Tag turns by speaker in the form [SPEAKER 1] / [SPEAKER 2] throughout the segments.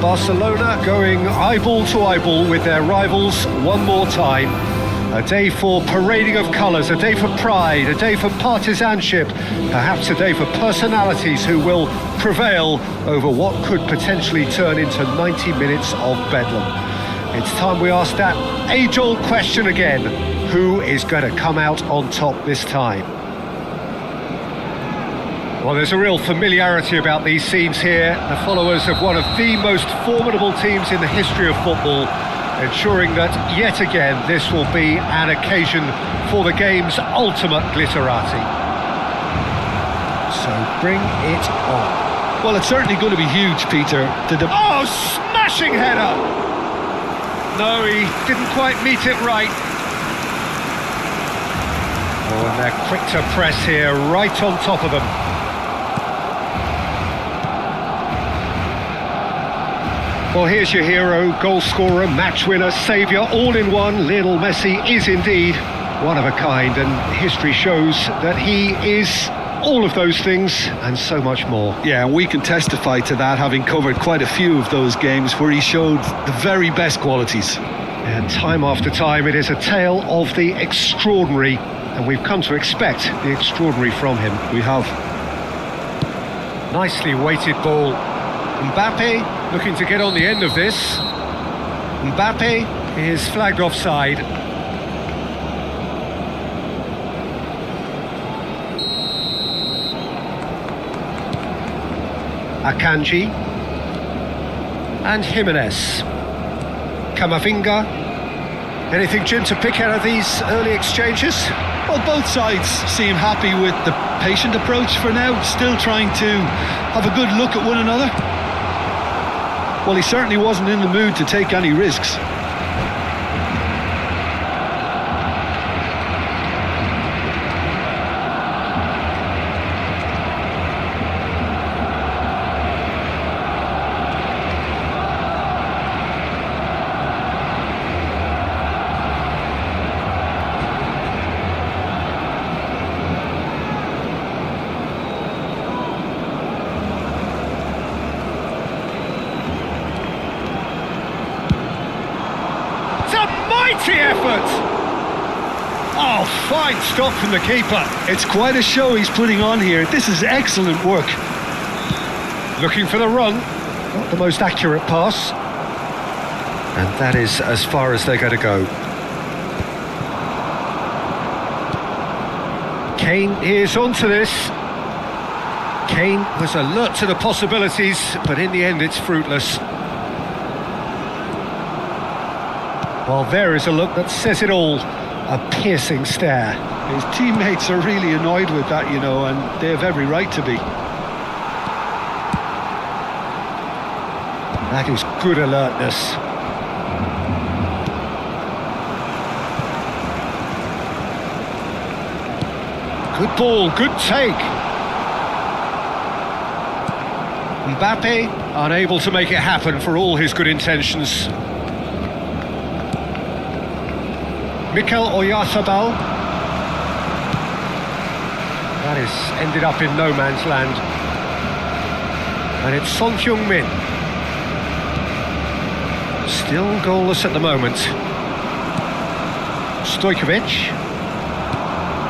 [SPEAKER 1] Barcelona going eyeball to eyeball with their rivals one more time. A day for parading of colours, a day for pride, a day for partisanship, perhaps a day for personalities who will prevail over what could potentially turn into 90 minutes of bedlam. It's time we ask that age-old question again. Who is going to come out on top this time? Well, there's a real familiarity about these scenes here. The followers of one of the most formidable teams in the history of football, ensuring that yet again this will be an occasion for the game's ultimate glitterati. So bring it on.
[SPEAKER 2] Well, it's certainly going to be huge, Peter.
[SPEAKER 1] Oh, smashing header! No, he didn't quite meet it right. Oh, and they're quick to press here, right on top of them. Well, here's your hero, goal scorer, match winner, saviour, all in one. Lionel Messi is indeed one of a kind, and history shows that he is all of those things and so much more.
[SPEAKER 2] Yeah, and we can testify to that, having covered quite a few of those games where he showed the very best qualities.
[SPEAKER 1] And time after time, it is a tale of the extraordinary, and we've come to expect the extraordinary from him.
[SPEAKER 2] We have.
[SPEAKER 1] Nicely weighted ball. Mbappe looking to get on the end of this. Mbappe is flagged offside. Akanji and Jimenez. Camavinga. Anything, Jim, to pick out of these early exchanges?
[SPEAKER 2] Well, both sides seem happy with the patient approach for now, still trying to have a good look at one another. Well, he certainly wasn't in the mood to take any risks.
[SPEAKER 1] Mighty effort! Oh, fine stop from the keeper.
[SPEAKER 2] It's quite a show he's putting on here. This is excellent work.
[SPEAKER 1] Looking for the run. Not the most accurate pass. And that is as far as they're going to go. Kane is onto this. Kane was alert to the possibilities, but in the end it's fruitless. Well, there is a look that says it all. A piercing stare.
[SPEAKER 2] His teammates are really annoyed with that, you know, and they have every right to be.
[SPEAKER 1] That is good alertness. Good ball, good take. Mbappe unable to make it happen for all his good intentions. Mikel Oyarzabal. That is ended up in no man's land. And it's Son Heung-min. Still goalless at the moment. Stojkovic.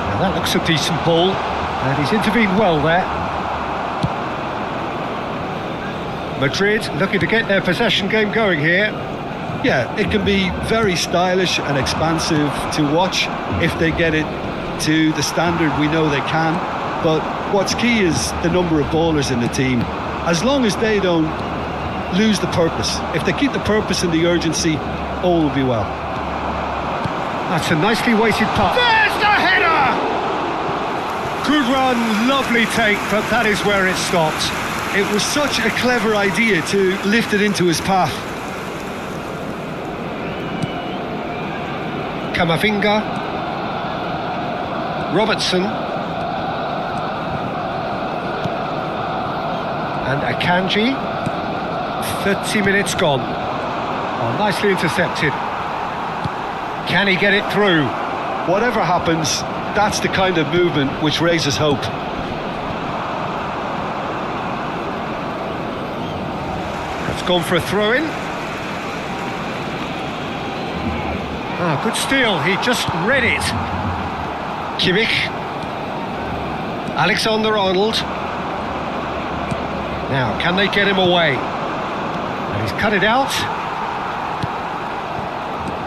[SPEAKER 1] Now that looks a decent ball, and he's intervened well there. Madrid looking to get their possession game going here.
[SPEAKER 2] Yeah, it can be very stylish and expansive to watch if they get it to the standard we know they can. But what's key is the number of ballers in the team. As long as they don't lose the purpose, if they keep the purpose and the urgency, all will be well.
[SPEAKER 1] That's a nicely weighted pass. There's the header! Good run, lovely take, but that is where it stopped.
[SPEAKER 2] It was such a clever idea to lift it into his path.
[SPEAKER 1] Camavinga, Robertson, and Akanji. 30 minutes gone. Oh, nicely intercepted. Can he get it through?
[SPEAKER 2] Whatever happens, that's the kind of movement which raises hope.
[SPEAKER 1] That's gone for a throw-in. Ah, good steal, he just read it. Kimmich. Alexander-Arnold. Now, can they get him away? And he's cut it out.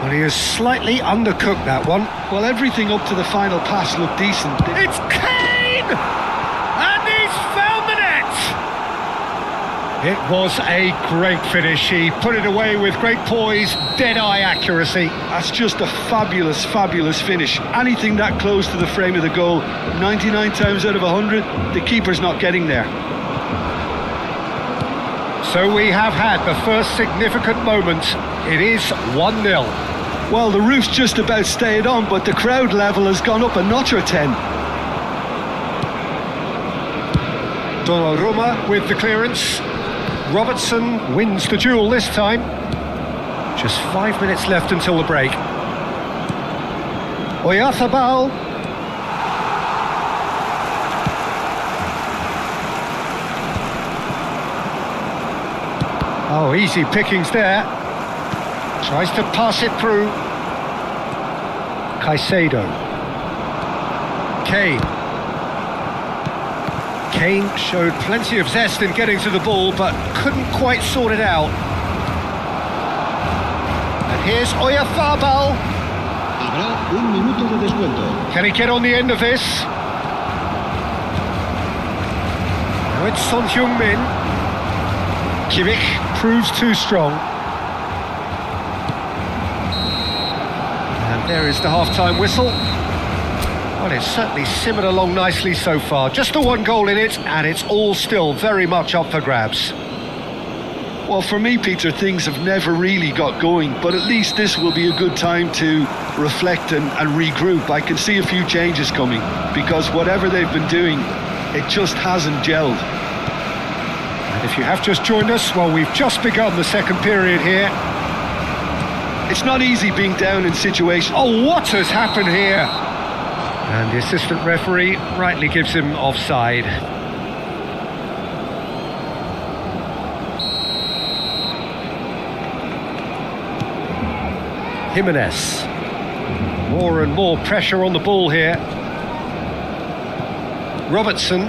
[SPEAKER 1] Well, he has slightly undercooked that one.
[SPEAKER 2] Well, everything up to the final pass looked decent.
[SPEAKER 1] It's Kane! And he's found the net! It was a great finish. He put it away with great poise, dead-eye accuracy.
[SPEAKER 2] That's just a fabulous, fabulous finish. Anything that close to the frame of the goal, 99 times out of 100, the keeper's not getting there.
[SPEAKER 1] So we have had the first significant moment. It is 1-0.
[SPEAKER 2] Well, the roof's just about stayed on, but the crowd level has gone up a notch or 10.
[SPEAKER 1] Donnarumma with the clearance. Robertson wins the duel this time. Just 5 minutes left until the break. Oyarzabal. Oh, easy pickings there. Tries to pass it through. Caicedo. Kane showed plenty of zest in getting to the ball, but couldn't quite sort it out. And here's Oyarzabal.
[SPEAKER 3] Habrá un minuto de descuento.
[SPEAKER 1] Can he get on the end of this? Now it's Son Heung-min. Kimmich proves too strong. And there is the half-time whistle. Well, it's certainly simmered along nicely so far. Just the one goal in it, and it's all still very much up for grabs.
[SPEAKER 2] Well, for me, Peter, things have never really got going, but at least this will be a good time to reflect and regroup. I can see a few changes coming, because whatever they've been doing, it just hasn't gelled.
[SPEAKER 1] And if you have just joined us, well, we've just begun the second period here.
[SPEAKER 2] It's not easy being down in situations.
[SPEAKER 1] Oh, what has happened here? And the assistant referee rightly gives him offside. Jimenez. More and more pressure on the ball here. Robertson.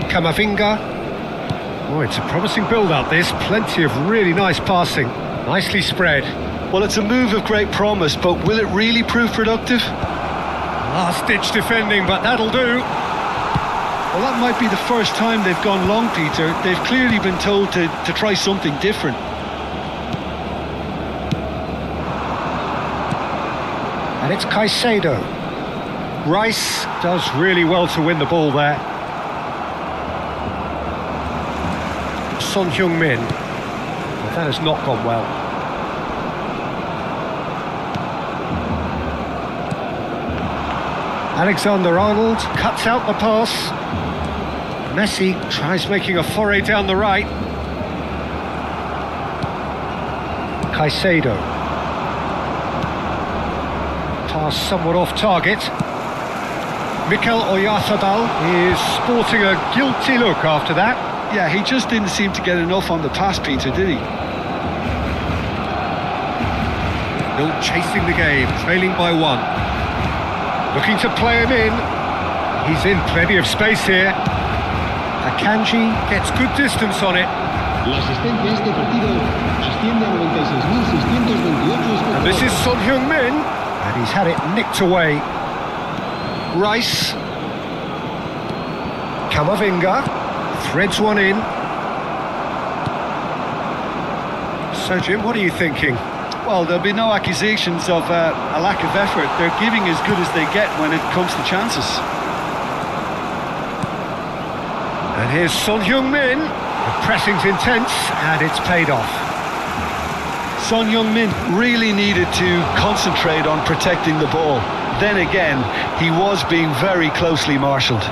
[SPEAKER 1] Camavinga. Oh, it's a promising build-up this. Plenty of really nice passing. Nicely spread.
[SPEAKER 2] Well, it's a move of great promise, but will it really prove productive?
[SPEAKER 1] Last-ditch defending, but that'll do.
[SPEAKER 2] Well, that might be the first time they've gone long, Peter. They've clearly been told to try something different.
[SPEAKER 1] And it's Caicedo. Rice does really well to win the ball there. Son Heung-min. Well, that has not gone well. Alexander-Arnold cuts out the pass. Messi tries making a foray down the right. Caicedo. Pass somewhat off target. Mikel Oyarzabal is sporting a guilty look after that.
[SPEAKER 2] Yeah, he just didn't seem to get enough on the pass, Peter, did he?
[SPEAKER 1] Still chasing the game, trailing by 1. Looking to play him in. He's in plenty of space here. Akanji gets good distance on it.
[SPEAKER 3] La asistencia a este partido asciende a 96.628
[SPEAKER 1] And this is Son Heung-min. And he's had it nicked away. Rice. Camavinga. Threads one in. So, Jim, what are you thinking?
[SPEAKER 2] Well, there'll be no accusations of a lack of effort. They're giving as good as they get when it comes to chances.
[SPEAKER 1] And here's Son Heung-min. The pressing's intense, and it's paid off.
[SPEAKER 2] Son Heung-min really needed to concentrate on protecting the ball. Then again, he was being very closely marshalled.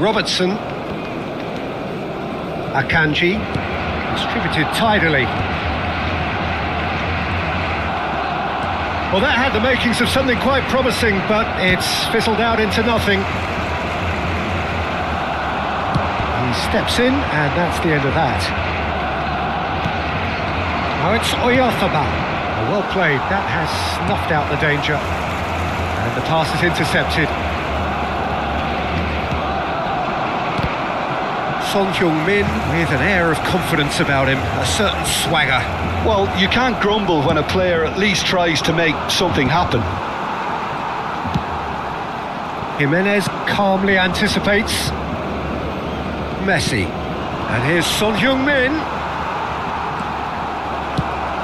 [SPEAKER 1] Robertson. Akanji. Distributed tidily. Well, that had the makings of something quite promising, but it's fizzled out into nothing. He steps in, and that's the end of that. Now it's Oyarzabal. Well played, that has snuffed out the danger. And the pass is intercepted. Son Heung-min with an air of confidence about him, a certain swagger.
[SPEAKER 2] Well, you can't grumble when a player at least tries to make something happen.
[SPEAKER 1] Jimenez calmly anticipates. Messi. And here's Son Heung-min.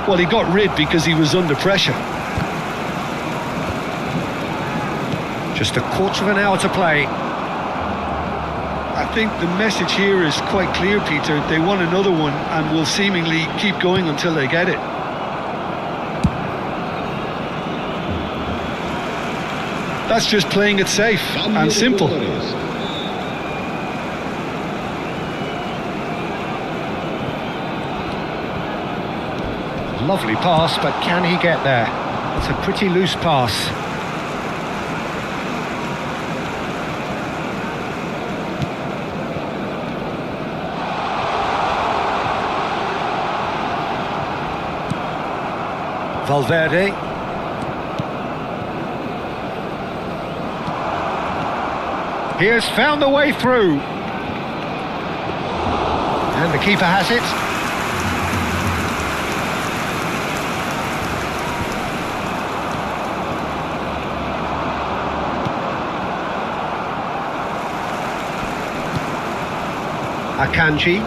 [SPEAKER 2] Well, he got rid because he was under pressure.
[SPEAKER 1] Just a quarter of an hour to play.
[SPEAKER 2] I think the message here is quite clear, Peter. They want another one and will seemingly keep going until they get it. That's just playing it safe and simple.
[SPEAKER 1] Lovely pass, but can he get there? It's a pretty loose pass. Valverde. He has found the way through. And the keeper has it. Akanji.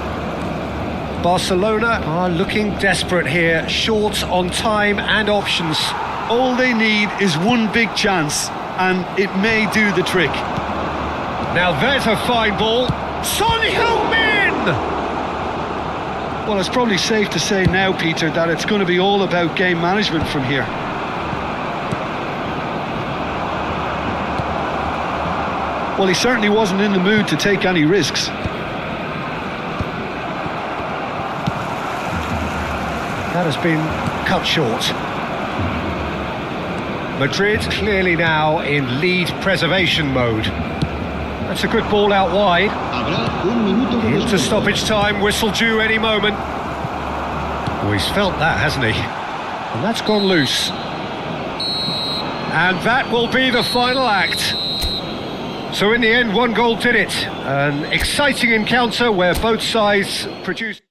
[SPEAKER 1] Barcelona are looking desperate here, short on time and options.
[SPEAKER 2] All they need is one big chance, and it may do the trick.
[SPEAKER 1] Now there's a fine ball. Son Heung-min!
[SPEAKER 2] Well, it's probably safe to say now, Peter, that it's going to be all about game management from here. Well, he certainly wasn't in the mood to take any risks.
[SPEAKER 1] That has been cut short. Madrid clearly now in lead preservation mode. That's a good ball out wide. Into stoppage time, whistle due any moment. Oh, he's felt that, hasn't he? And that's gone loose. And that will be the final act. So in the end, one goal did it. An exciting encounter where both sides produced...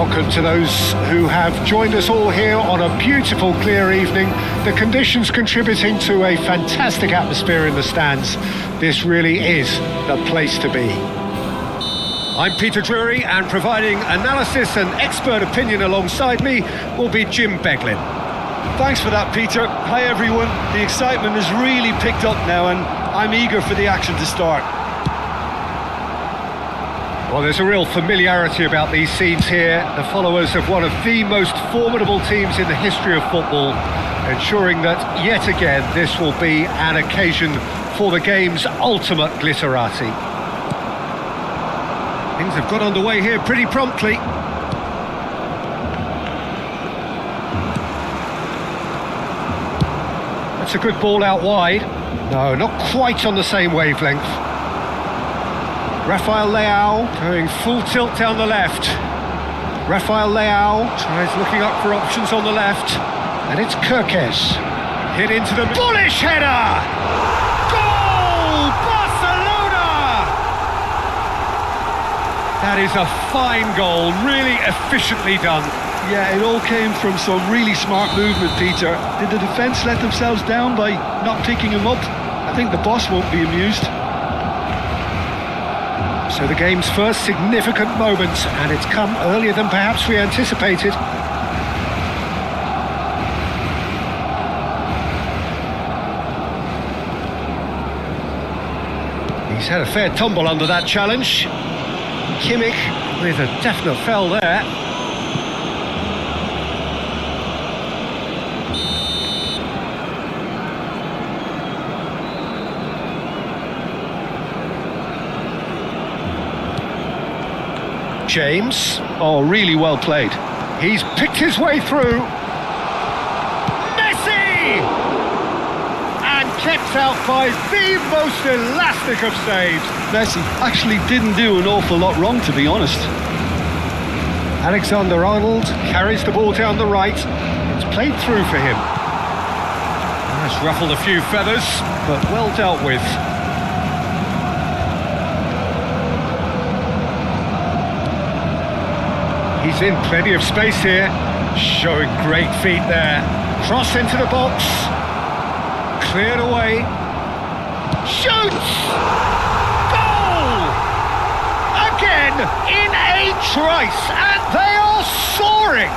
[SPEAKER 1] Welcome to those who have joined us all here on a beautiful, clear evening. The conditions contributing to a fantastic atmosphere in the stands. This really is the place to be. I'm Peter Drury, and providing analysis and expert opinion alongside me will be Jim Beglin.
[SPEAKER 2] Thanks for that, Peter. Hi, everyone. The excitement has really picked up now, and I'm eager for the action to start.
[SPEAKER 1] Well, there's a real familiarity about these scenes here. The followers of one of the most formidable teams in the history of football, ensuring that, yet again, this will be an occasion for the game's ultimate glitterati. Things have got underway here pretty promptly. That's a good ball out wide. No, not quite on the same wavelength. Rafael Leao going full tilt down the left. Rafael Leao tries looking up for options on the left. And it's Kirkes. Hit into the bullish header! Goal! Barcelona! That is a fine goal, really efficiently done.
[SPEAKER 2] Yeah, it all came from some really smart movement, Peter. Did the defence let themselves down by not picking him up? I think the boss won't be amused.
[SPEAKER 1] So the game's first significant moment, and it's come earlier than perhaps we anticipated. He's had a fair tumble under that challenge. Kimmich with a definite fell there. James.
[SPEAKER 2] Oh, really well played.
[SPEAKER 1] He's picked his way through. Messi! And kept out by the most elastic of saves.
[SPEAKER 2] Messi actually didn't do an awful lot wrong, to be honest.
[SPEAKER 1] Alexander-Arnold carries the ball down the right. It's played through for him. That's ruffled a few feathers, but well dealt with. He's in plenty of space here, showing great feet there. Cross into the box, cleared away, shoots! Goal! Again, in a trice, and they are soaring!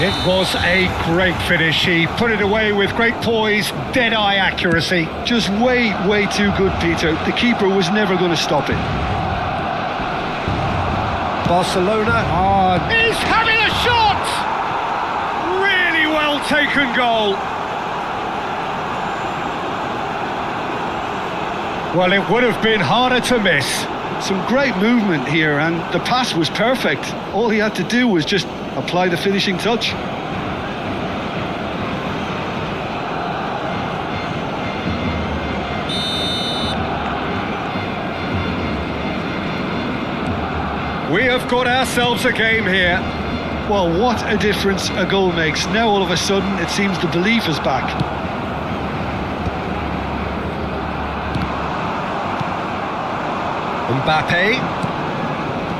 [SPEAKER 1] It was a great finish. He put it away with great poise, dead-eye accuracy.
[SPEAKER 2] Just way too good, Peter. The keeper was never going to stop it.
[SPEAKER 1] Barcelona he's having a shot! Really well taken goal. Well, it would have been harder to miss.
[SPEAKER 2] Some great movement here, and the pass was perfect. All he had to do was just apply the finishing touch.
[SPEAKER 1] We have got ourselves a game here.
[SPEAKER 2] Well, what a difference a goal makes. Now all of a sudden it seems the belief is back.
[SPEAKER 1] Mbappe.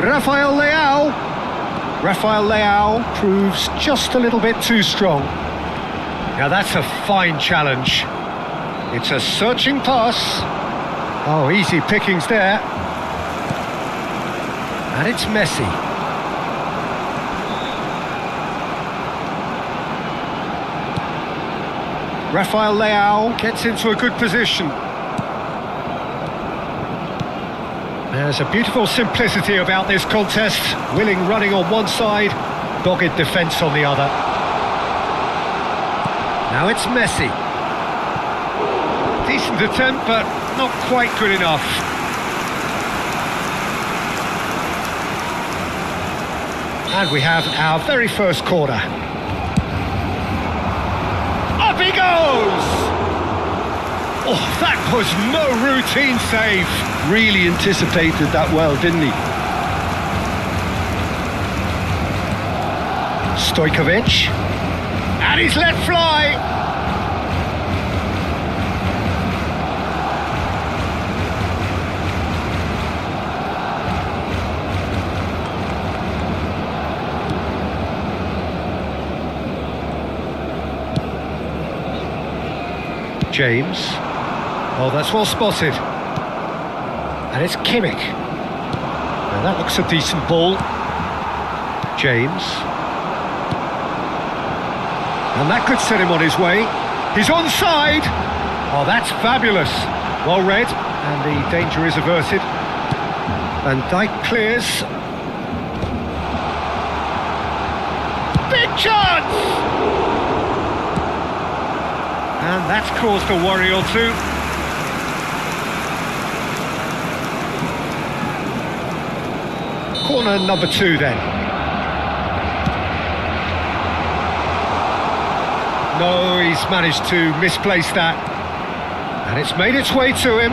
[SPEAKER 1] Rafael Leao. Rafael Leao proves just a little bit too strong. Now that's a fine challenge. It's a searching pass. Oh, easy pickings there. And it's Messi. Rafael Leao gets into a good position. There's a beautiful simplicity about this contest. Willing running on one side, dogged defence on the other. Now it's Messi. Decent attempt, but not quite good enough. And we have our very first corner. Up he goes! Oh, that was no routine save.
[SPEAKER 2] Really anticipated that well, didn't he?
[SPEAKER 1] Stojkovic. And he's let fly. James. Oh, that's well spotted. And it's Kimmich. Now that looks a decent ball. James. And that could set him on his way. He's onside. Oh, that's fabulous. Well read, and the danger is averted. Van Dijk clears. Big chance! And that's caused a worry or two. Corner number 2 then. No, he's managed to misplace that. And it's made its way to him.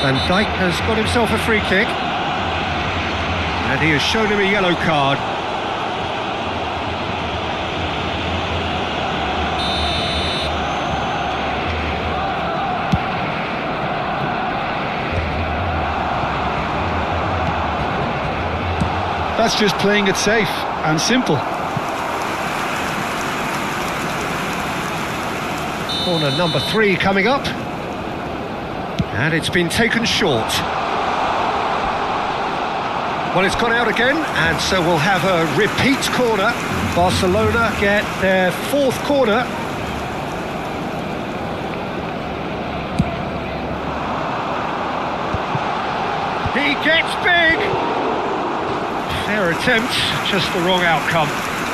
[SPEAKER 1] Van Dijk has got himself a free kick. And he has shown him a yellow card.
[SPEAKER 2] That's just playing it safe and simple.
[SPEAKER 1] Corner number 3 coming up. And it's been taken short. Well, it's gone out again, and so we'll have a repeat corner. Barcelona get their 4th corner. He gets big. Fair attempt, just the wrong outcome.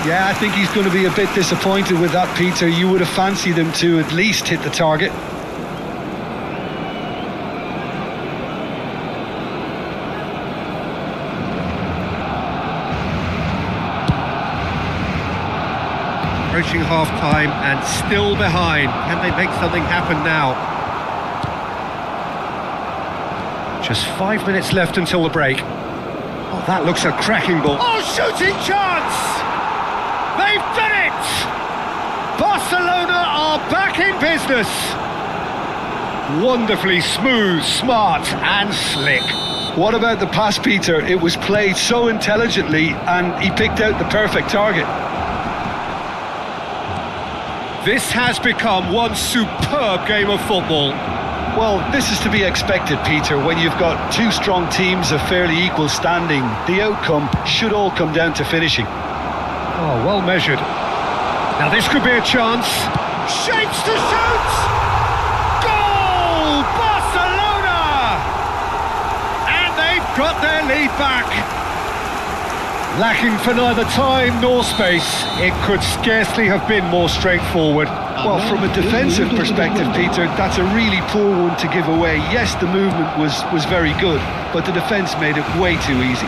[SPEAKER 2] Yeah, I think he's going to be a bit disappointed with that, Peter. You would have fancied him to at least hit the target.
[SPEAKER 1] Approaching half-time and still behind. Can they make something happen now? Just 5 minutes left until the break. Oh, that looks a cracking ball. Oh, shooting chance! They've done it! Barcelona are back in business. Wonderfully smooth, smart and slick.
[SPEAKER 2] What about the pass, Peter? It was played so intelligently and he picked out the perfect target.
[SPEAKER 1] This has become one superb game of football.
[SPEAKER 2] Well, this is to be expected, Peter. When you've got 2 strong teams of fairly equal standing, the outcome should all come down to finishing.
[SPEAKER 1] Oh, well measured. Now this could be a chance. Shapes to shoot! Goal! Barcelona! And they've got their lead back. Lacking for neither time nor space, it could scarcely have been more straightforward.
[SPEAKER 2] Well, from a defensive perspective, Peter, that's a really poor one to give away. Yes, the movement was very good, but the defence made it way too easy.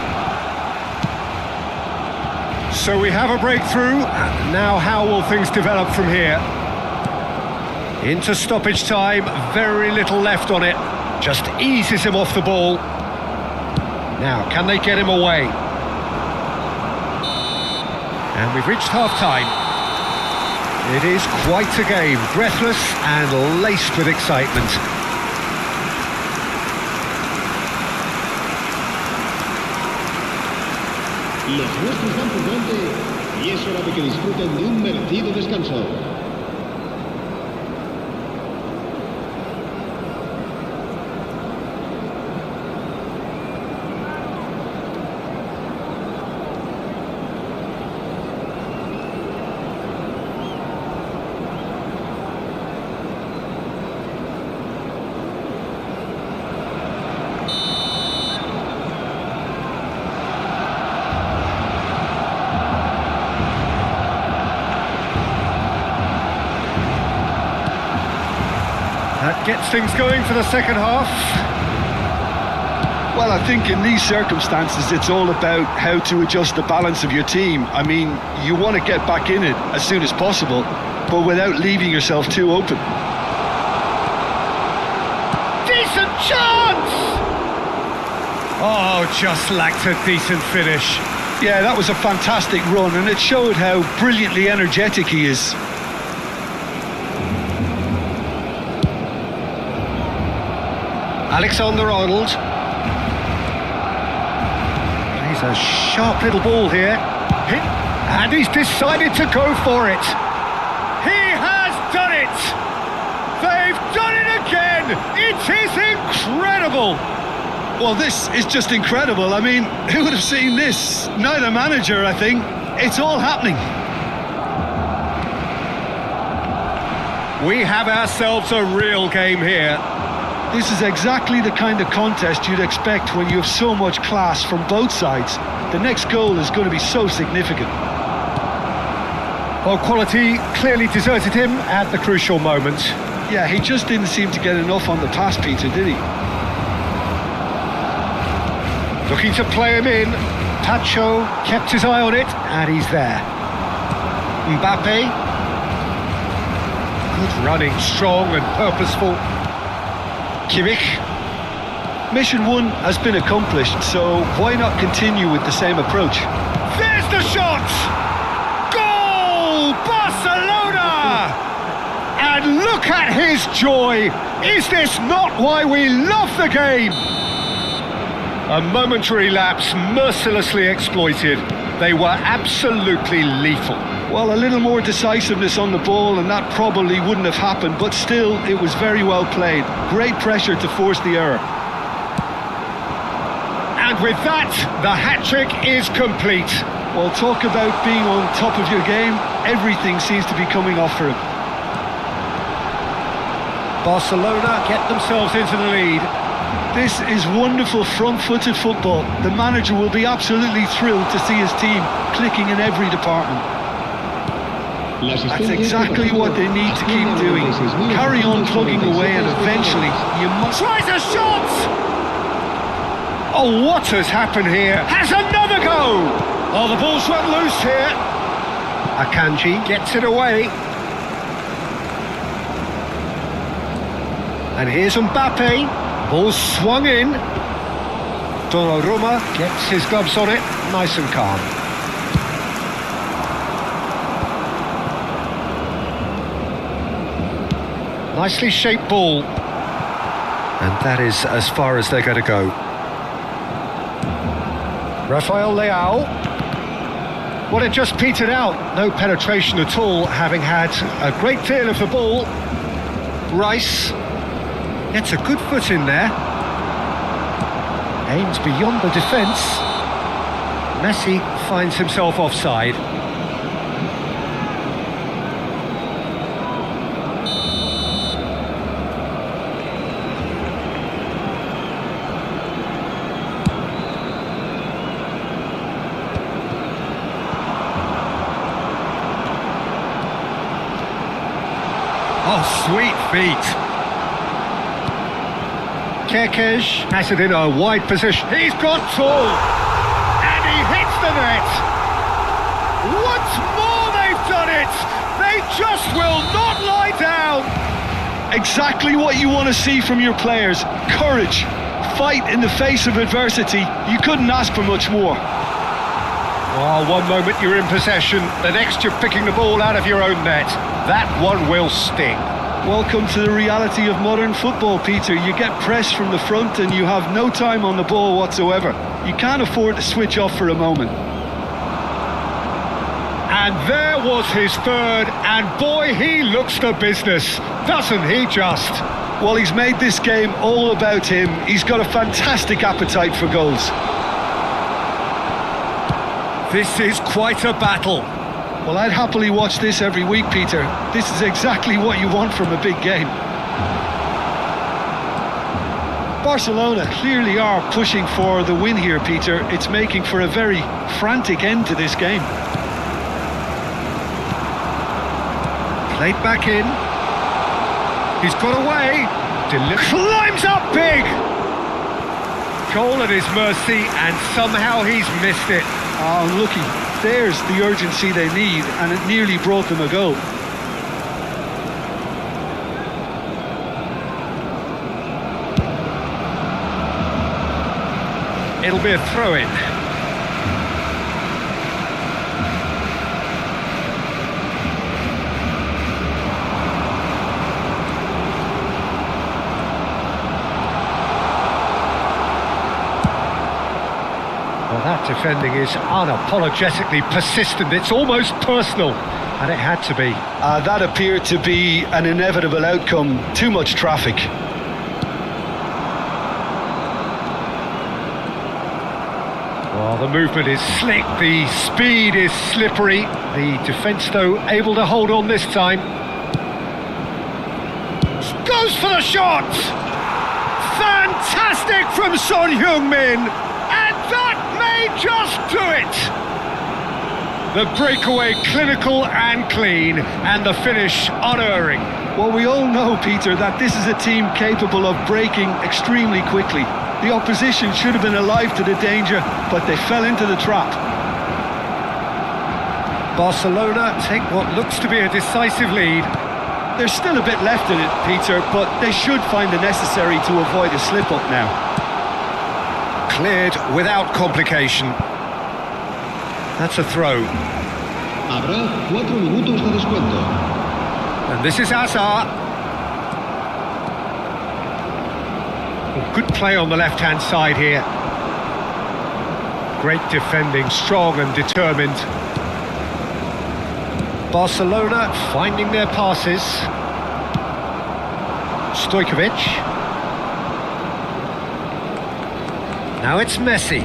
[SPEAKER 1] So we have a breakthrough. Now how will things develop from here? Into stoppage time, very little left on it. Just eases him off the ball. Now, can they get him away? And we've reached half-time. It is quite a game, breathless and laced with excitement.
[SPEAKER 3] Los nuestros van por delante y es hora de que disfruten de un merecido descanso.
[SPEAKER 1] That gets things going for the second half.
[SPEAKER 2] Well, I think in these circumstances, it's all about how to adjust the balance of your team. I mean, you want to get back in it as soon as possible, but without leaving yourself too open.
[SPEAKER 1] Decent chance! Oh, just lacked a decent finish.
[SPEAKER 2] Yeah, that was a fantastic run, and it showed how brilliantly energetic he is.
[SPEAKER 1] Alexander-Arnold. He's a sharp little ball here. And he's decided to go for it. He has done it! They've done it again! It is incredible!
[SPEAKER 2] Well, this is just incredible. I mean, who would have seen this? Neither manager, I think. It's all happening.
[SPEAKER 1] We have ourselves a real game here.
[SPEAKER 2] This is exactly the kind of contest you'd expect when you have so much class from both sides. The next goal is going to be so significant.
[SPEAKER 1] Well, quality clearly deserted him at the crucial moment.
[SPEAKER 2] Yeah, he just didn't seem to get enough on the pass, Peter, did he?
[SPEAKER 1] Looking to play him in. Pacho kept his eye on it, and he's there. Mbappe. Good running, strong and purposeful. Kimmich.
[SPEAKER 2] Mission 1 has been accomplished, so why not continue with the same approach?
[SPEAKER 1] There's the shot! Goal! Barcelona! And look at his joy! Is this not why we love the game? A momentary lapse mercilessly exploited. They were absolutely lethal.
[SPEAKER 2] Well, a little more decisiveness on the ball and that probably wouldn't have happened, but still, it was very well played. Great pressure to force the error.
[SPEAKER 1] And with that, the hat-trick is complete.
[SPEAKER 2] Well, talk about being on top of your game. Everything seems to be coming off for him.
[SPEAKER 1] Barcelona get themselves into the lead.
[SPEAKER 2] This is wonderful front-footed football. The manager will be absolutely thrilled to see his team clicking in every department. That's exactly what they need to keep doing. Carry on plugging away and eventually you must...
[SPEAKER 1] Tries a shot! Oh, what has happened here? Has another go! Oh, the ball's run loose here. Akanji gets it away. And here's Mbappe. Ball swung in. Donnarumma gets his gloves on it, nice and calm. Nicely shaped ball. And that is as far as they're going to go. Rafael Leao. Well, it just petered out. No penetration at all, having had a great deal of the ball. Rice gets a good foot in there. Aims beyond the defence. Messi finds himself offside. Oh, sweet feet. Kekes has it in a wide position. He's got tall. And he hits the net. Once more they've done it. They just will not lie down.
[SPEAKER 2] Exactly what you want to see from your players. Courage. Fight in the face of adversity. You couldn't ask for much more.
[SPEAKER 1] Well, one moment you're in possession, the next you're picking the ball out of your own net. That one will sting.
[SPEAKER 2] Welcome to the reality of modern football, Peter. You get pressed from the front and you have no time on the ball whatsoever. You can't afford to switch off for a moment.
[SPEAKER 1] And there was his third, and boy, he looks the business, doesn't he just?
[SPEAKER 2] Well, he's made this game all about him. He's got a fantastic appetite for goals.
[SPEAKER 1] This is quite a battle.
[SPEAKER 2] Well, I'd happily watch this every week, Peter. This is exactly what you want from a big game. Barcelona clearly are pushing for the win here, Peter. It's making for a very frantic end to this game.
[SPEAKER 1] Played back in. He's got away. Climbs up big. Goal at his mercy, and somehow he's missed it.
[SPEAKER 2] Oh, unlucky. There's the urgency they need, and it nearly brought them a goal.
[SPEAKER 1] It'll be a throw-in. Well, that defending is unapologetically persistent. It's almost personal. And it had to be.
[SPEAKER 2] That appeared to be an inevitable outcome. Too much traffic.
[SPEAKER 1] Well, the movement is slick, the speed is slippery. The defence, though, able to hold on this time. Goes for the shot! Fantastic from Son Heung-min! And that may just do it! The breakaway clinical and clean, and the finish unerring.
[SPEAKER 2] Well, we all know, Peter, that this is a team capable of breaking extremely quickly. The opposition should have been alive to the danger, but they fell into the trap.
[SPEAKER 1] Barcelona take what looks to be a decisive lead.
[SPEAKER 2] There's still a bit left in it, Peter, but they should find the necessary to avoid a slip-up now.
[SPEAKER 1] Cleared without complication. That's a throw.
[SPEAKER 3] Habrá 4 minutos de descuento.
[SPEAKER 1] And this is Hazard. Good play on the left-hand side here. Great defending, strong and determined. Barcelona finding their passes. Stojkovic. Now it's Messi.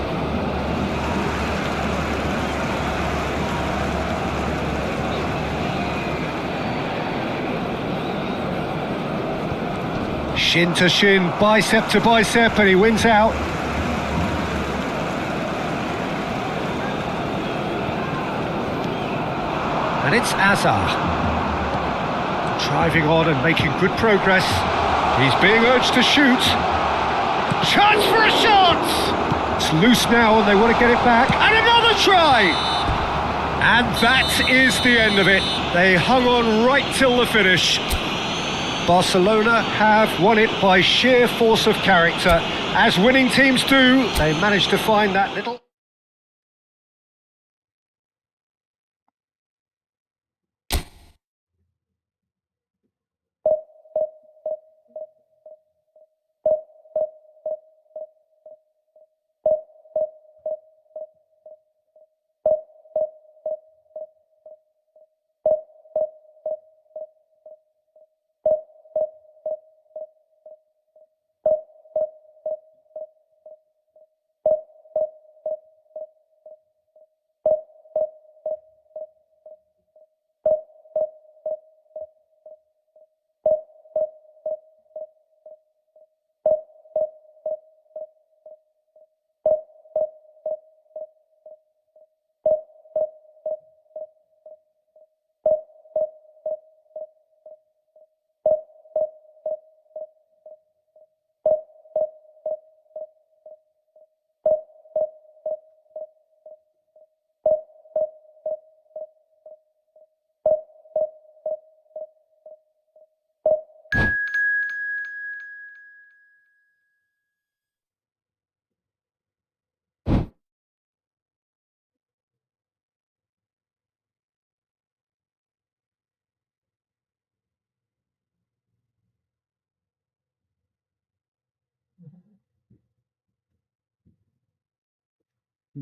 [SPEAKER 1] Shin to shin, bicep to bicep, and he wins out. And it's Hazard. Driving on and making good progress. He's being urged to shoot. Chance for a shot! It's loose now and they want to get it back. And another try! And that is the end of it. They hung on right till the finish. Barcelona have won it by sheer force of character. As winning teams do, they managed to find that little...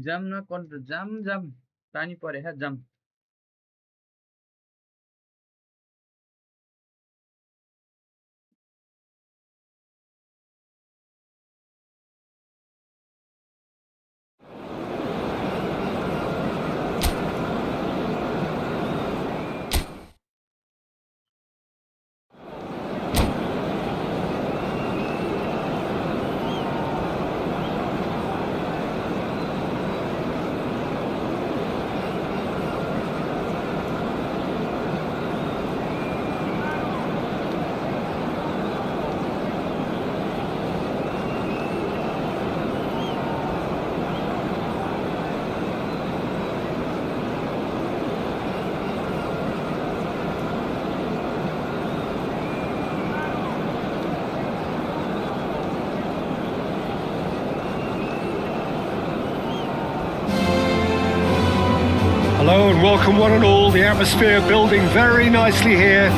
[SPEAKER 4] जाम न control जाम पानी परे है जाम
[SPEAKER 1] Hello and welcome one and all. The atmosphere building very nicely here.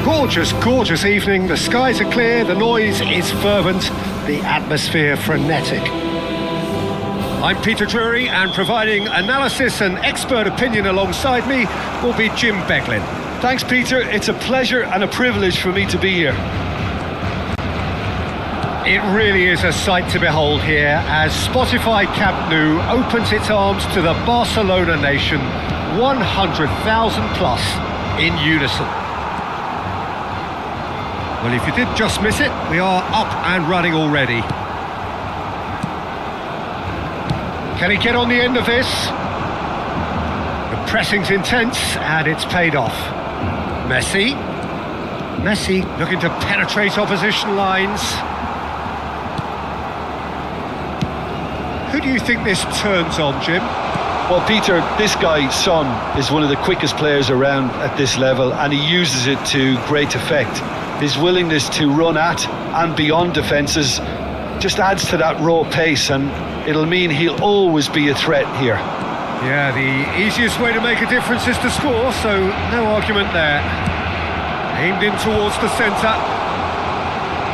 [SPEAKER 1] Gorgeous, gorgeous evening. The skies are clear, the noise is fervent, the atmosphere frenetic. I'm Peter Drury, and providing analysis and expert opinion alongside me will be Jim Beglin.
[SPEAKER 2] Thanks, Peter. It's a pleasure and a privilege for me to be here.
[SPEAKER 1] It really is a sight to behold here as Spotify Camp Nou opens its arms to the Barcelona nation, 100,000 plus in unison. Well, if you did just miss it, we are up and running already. Can he get on the end of this? The pressing's intense and it's paid off. Messi looking to penetrate opposition lines. Who do you think this turns on, Jim?
[SPEAKER 2] Well, Peter, this guy, Son, is one of the quickest players around at this level, and he uses it to great effect. His willingness to run at and beyond defences just adds to that raw pace, and it'll mean he'll always be a threat here.
[SPEAKER 1] Yeah, the easiest way to make a difference is to score, so no argument there. Aimed in towards the centre.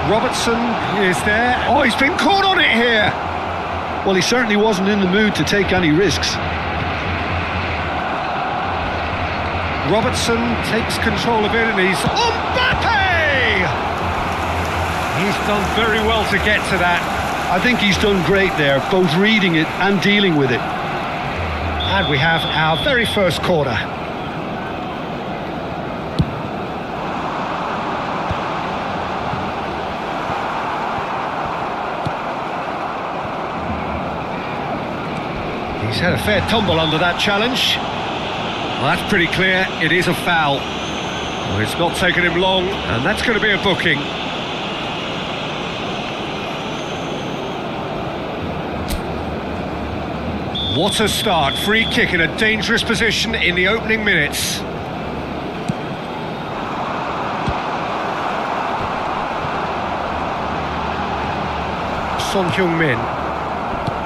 [SPEAKER 1] Robertson is there. Oh, he's been caught on it here!
[SPEAKER 2] Well, he certainly wasn't in the mood to take any risks.
[SPEAKER 1] Robertson takes control of it and he's... Mbappe! He's done very well to get to that.
[SPEAKER 2] I think he's done great there, both reading it and dealing with it.
[SPEAKER 1] And we have our very first corner. He's had a fair tumble under that challenge. Well, that's pretty clear. It is a foul. Well, it's not taken him long, and that's going to be a booking. What a start. Free kick in a dangerous position in the opening minutes. Son Heung-min.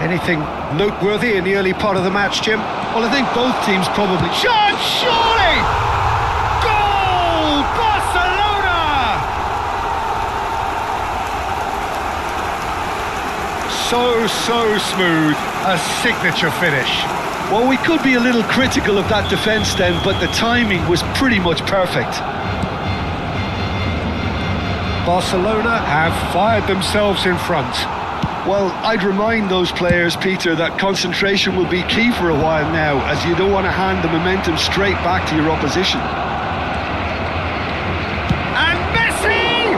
[SPEAKER 1] Anything noteworthy in the early part of the match, Jim?
[SPEAKER 2] Well, I think both teams probably...
[SPEAKER 1] Shot, surely! Goal! Barcelona! So smooth. A signature finish.
[SPEAKER 2] Well, we could be a little critical of that defence then, but the timing was pretty much perfect.
[SPEAKER 1] Barcelona have fired themselves in front.
[SPEAKER 2] Well, I'd remind those players, Peter, that concentration will be key for a while now, as you don't want to hand the momentum straight back to your opposition.
[SPEAKER 1] And Messi!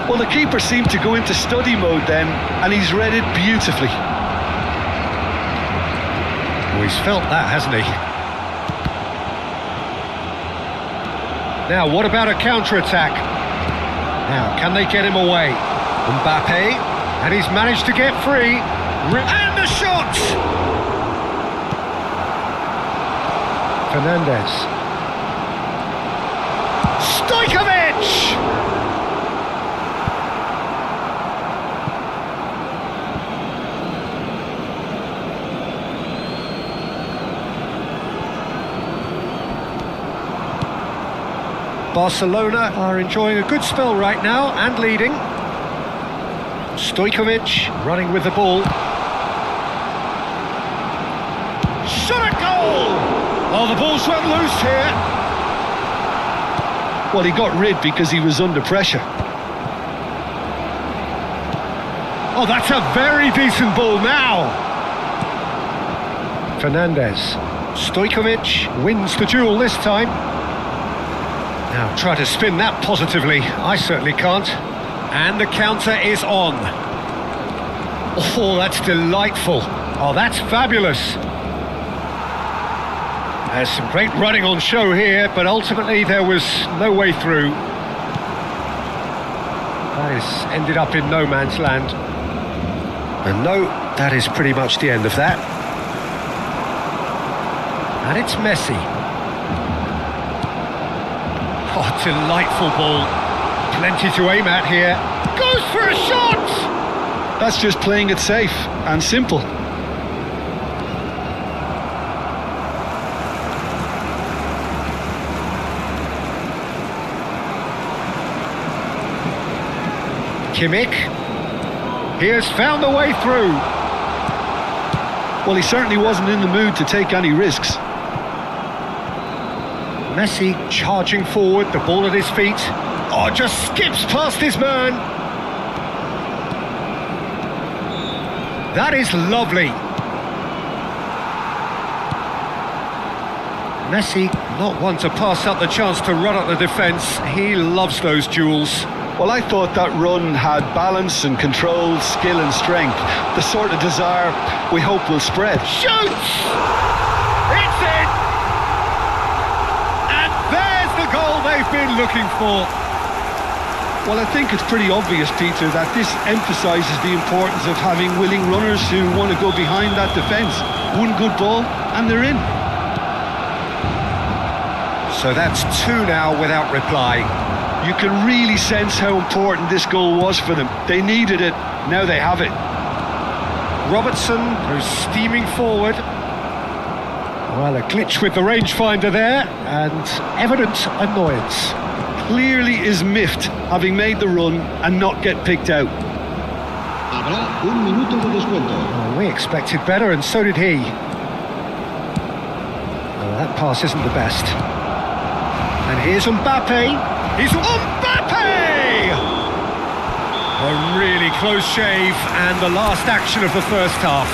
[SPEAKER 2] Well, the keeper seemed to go into study mode then, and he's read it beautifully.
[SPEAKER 1] Well, he's felt that, hasn't he? Now, what about a counter-attack? Now, can they get him away? Mbappe, and he's managed to get free. And the shot! Fernandez. Stojkovic! Barcelona are enjoying a good spell right now and leading. Stojkovic running with the ball. Shot at goal! Oh, the ball's run loose here.
[SPEAKER 2] Well, he got rid because he was under pressure.
[SPEAKER 1] Oh, that's a very decent ball now. Fernandez. Stojkovic wins the duel this time. Now try to spin that positively. I certainly can't. And the counter is on. Oh, that's delightful. Oh, that's fabulous. There's some great running on show here, but ultimately there was no way through. That has ended up in no man's land. And no, that is pretty much the end of that. And it's Messi. Oh, delightful ball. Plenty to aim at here. Goes for a shot!
[SPEAKER 2] That's just playing it safe and simple.
[SPEAKER 1] Kimmich. He has found the way through.
[SPEAKER 2] Well, he certainly wasn't in the mood to take any risks.
[SPEAKER 1] Messi charging forward, the ball at his feet. Oh, just skips past his man. That is lovely. Messi, not one to pass up the chance to run at the defence. He loves those duels.
[SPEAKER 2] Well, I thought that run had balance and control, skill and strength. The sort of desire we hope will spread.
[SPEAKER 1] Shoots! It's in! And there's the goal they've been looking for.
[SPEAKER 2] Well, I think it's pretty obvious, Peter, that this emphasises the importance of having willing runners who want to go behind that defence. One good ball and they're in.
[SPEAKER 1] So that's two now without reply.
[SPEAKER 2] You can really sense how important this goal was for them. They needed it, now they have it.
[SPEAKER 1] Robertson goes steaming forward. Well, a glitch with the rangefinder there, and evident annoyance.
[SPEAKER 2] Clearly is miffed, having made the run and not get picked out.
[SPEAKER 3] Habrá un minuto de descuento.
[SPEAKER 1] Oh, we expected better, and so did he. Well, that pass isn't the best. And here's Mbappe. He's Mbappe! A really close shave, and the last action of the first half.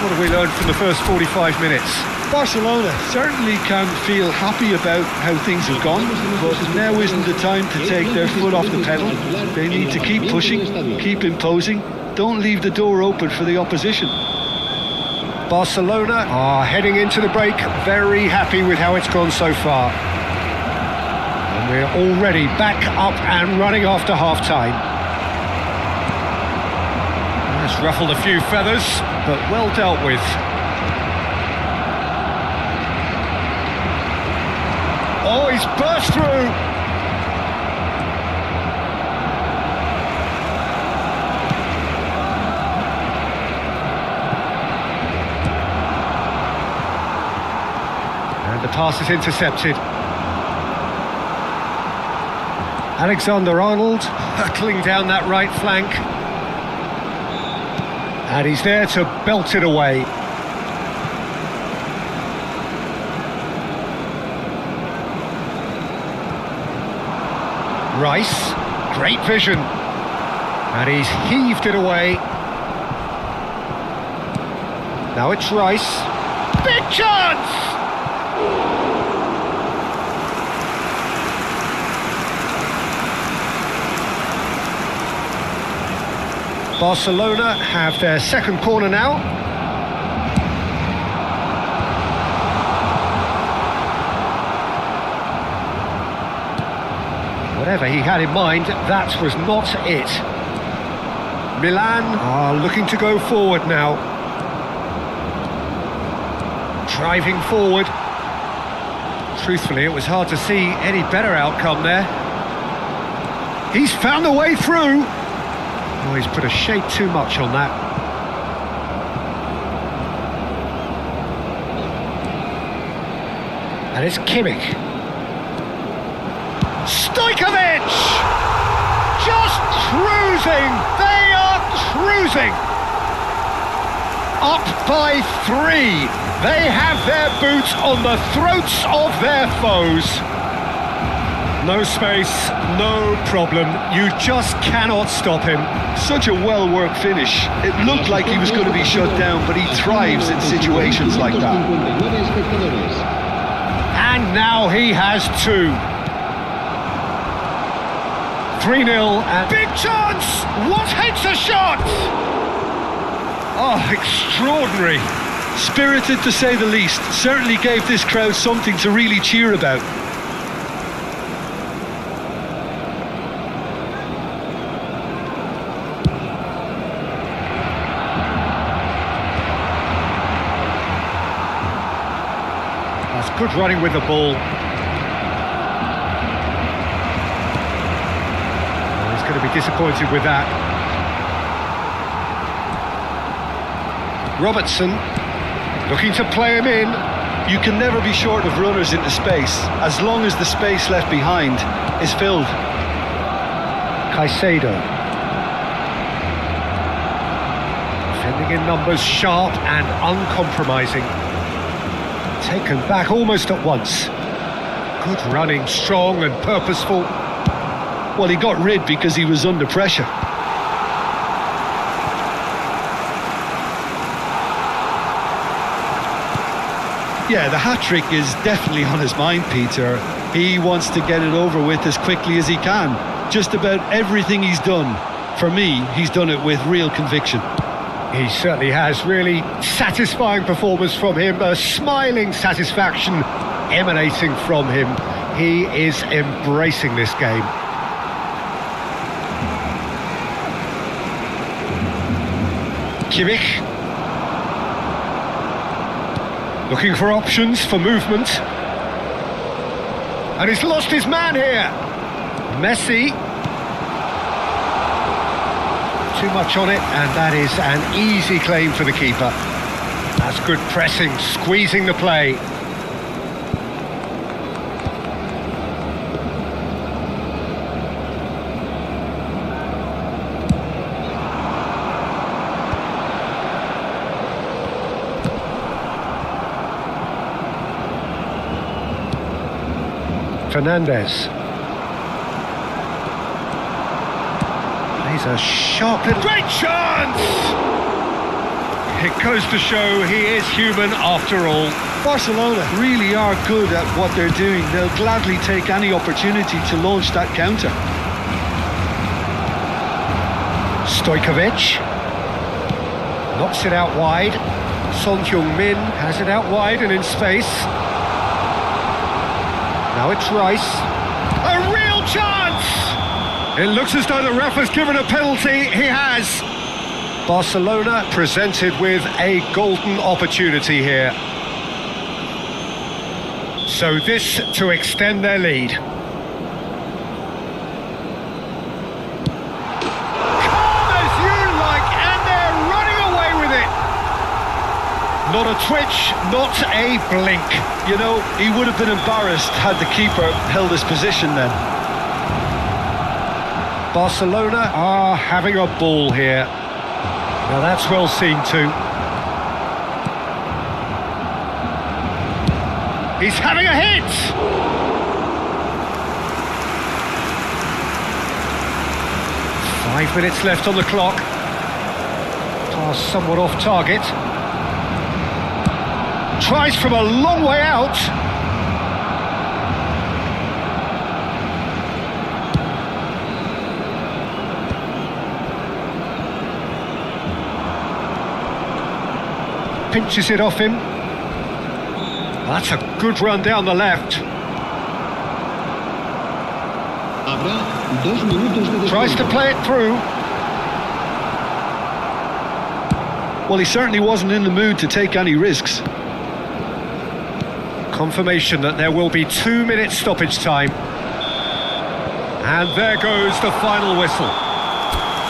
[SPEAKER 1] What have we learned from the first 45 minutes?
[SPEAKER 2] Barcelona certainly can feel happy about how things have gone, but now isn't the time to take their foot off the pedal. They need to keep pushing, keep imposing, don't leave the door open for the opposition.
[SPEAKER 1] Barcelona are heading into the break, very happy with how it's gone so far. And we're already back up and running after half-time. That's ruffled a few feathers, but well dealt with. Oh, he's burst through! And the pass is intercepted. Alexander-Arnold hurtling down that right flank. And he's there to belt it away. Rice, great vision. And he's heaved it away. Now it's Rice. Big chance! Barcelona have their second corner now. Whatever he had in mind, that was not it. Milan are looking to go forward now. Driving forward. Truthfully, it was hard to see any better outcome there. He's found a way through. Oh, he's put a shade too much on that. And it's Kimmich. Stojkovic! Just cruising! They are cruising! Up by 3. They have their boots on the throats of their foes. No space, no problem. You just cannot stop him.
[SPEAKER 2] Such a well-worked finish. It looked like he was going to be shut down, but he thrives in situations like that.
[SPEAKER 1] And now he has 2. 3-0 and big chance! What hits a shot? Oh, extraordinary.
[SPEAKER 2] Spirited to say the least. Certainly gave this crowd something to really cheer about.
[SPEAKER 1] That's good running with the ball. He's going to be disappointed with that. Robertson looking to play him in.
[SPEAKER 2] You can never be short of runners into space, as long as the space left behind is filled.
[SPEAKER 1] Caicedo. Defending in numbers, sharp and uncompromising. Taken back almost at once. Good running, strong and purposeful.
[SPEAKER 2] Well, he got rid because he was under pressure. Yeah, the hat-trick is definitely on his mind, Peter. He wants to get it over with as quickly as he can. Just about everything he's done, for me, he's done it with real conviction.
[SPEAKER 1] He certainly has. Really satisfying performance from him. A smiling satisfaction emanating from him. He is embracing this game. Kimmich. Looking for options for movement. And he's lost his man here. Messi. Too much on it, and that is an easy claim for the keeper. That's good pressing, squeezing the play. Fernandez. Plays a sharp little... Great chance! It goes to show he is human after all.
[SPEAKER 2] Barcelona really are good at what they're doing. They'll gladly take any opportunity to launch that counter.
[SPEAKER 1] Stojkovic. Knocks it out wide. Son Heung-min has it out wide and in space. Now it's Rice. A real chance! It looks as though the ref has given a penalty. He has. Barcelona presented with a golden opportunity here. So this to extend their lead. Calm as you like, and they're running away with it. Not a twitch, not a blink.
[SPEAKER 2] You know, he would have been embarrassed had the keeper held his position then.
[SPEAKER 1] Barcelona are having a ball here. Now that's well seen too. He's having a hit! 5 minutes left on the clock. Pass somewhat off target. Tries from a long way out. Pinches it off him. That's a good run down the left.
[SPEAKER 3] Habrá 2 minutos de
[SPEAKER 1] Tries to
[SPEAKER 3] descuento.
[SPEAKER 1] play it through.
[SPEAKER 2] Well, he certainly wasn't in the mood to take any risks.
[SPEAKER 1] Confirmation that there will be 2 minutes stoppage time. And there goes the final whistle.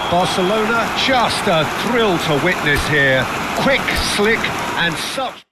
[SPEAKER 1] Barcelona, just a thrill to witness here. Quick, slick, and such.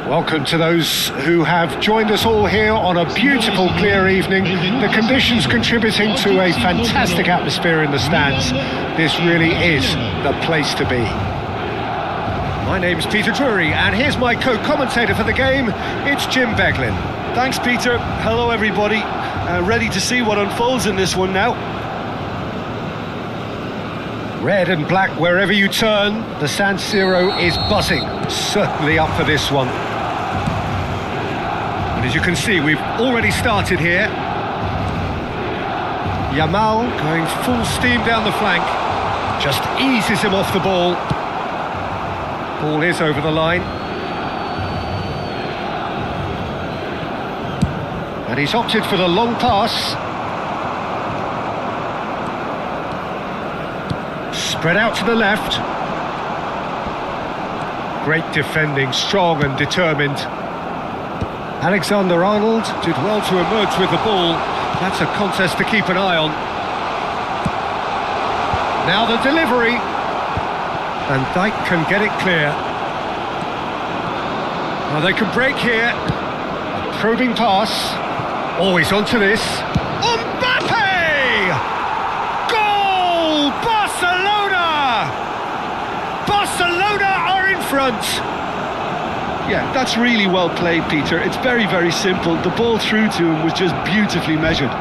[SPEAKER 1] Welcome to those who have joined us all here on a beautiful, clear evening. The conditions contributing to a fantastic atmosphere in the stands. This really is the place to be. My name's Peter Drury, and here's my co-commentator for the game. It's Jim Beglin.
[SPEAKER 2] Thanks, Peter. Hello, everybody. Ready to see what unfolds in this one now.
[SPEAKER 1] Red and black wherever you turn. The San Siro is buzzing. Certainly up for this one. And as you can see, we've already started here. Yamal going full steam down the flank. Just eases him off the ball. Ball is over the line. And he's opted for the long pass. Spread out to the left. Great defending, strong and determined. Alexander-Arnold did well to emerge with the ball. That's a contest to keep an eye on. Now the delivery. And Dijk can get it clear. Now they can break here. A probing pass. Always onto this. Mbappe! Goal! Barcelona! Barcelona are in front.
[SPEAKER 2] Yeah, that's really well played, Peter. It's very, very simple. The ball through to him was just beautifully measured.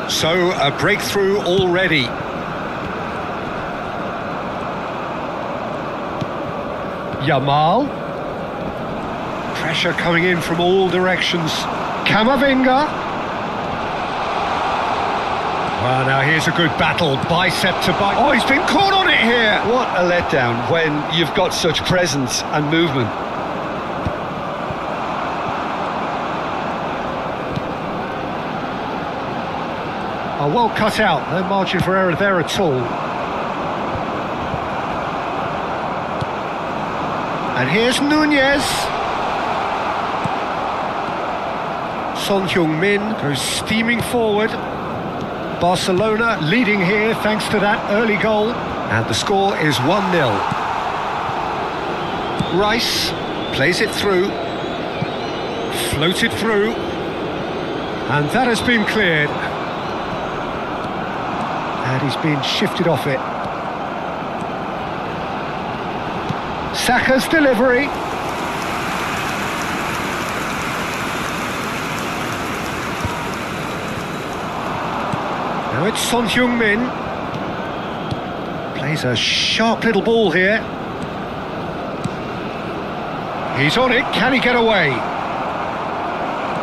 [SPEAKER 1] So, a breakthrough already. Yamal. Pressure coming in from all directions. Camavinga. Well, now here's a good battle. Bicep to bicep. Oh, he's been caught on it here.
[SPEAKER 2] What a letdown when you've got such presence and movement.
[SPEAKER 1] Oh, well cut out. No margin for error there at all. And here's Nunez. Son Heung-min goes steaming forward. Barcelona leading here thanks to that early goal. And the score is 1-0. Rice plays it through. Floated through. And that has been cleared. And he's been shifted off it. Saka's delivery. Now it's Son Heung-min. Plays a sharp little ball here. He's on it. Can he get away?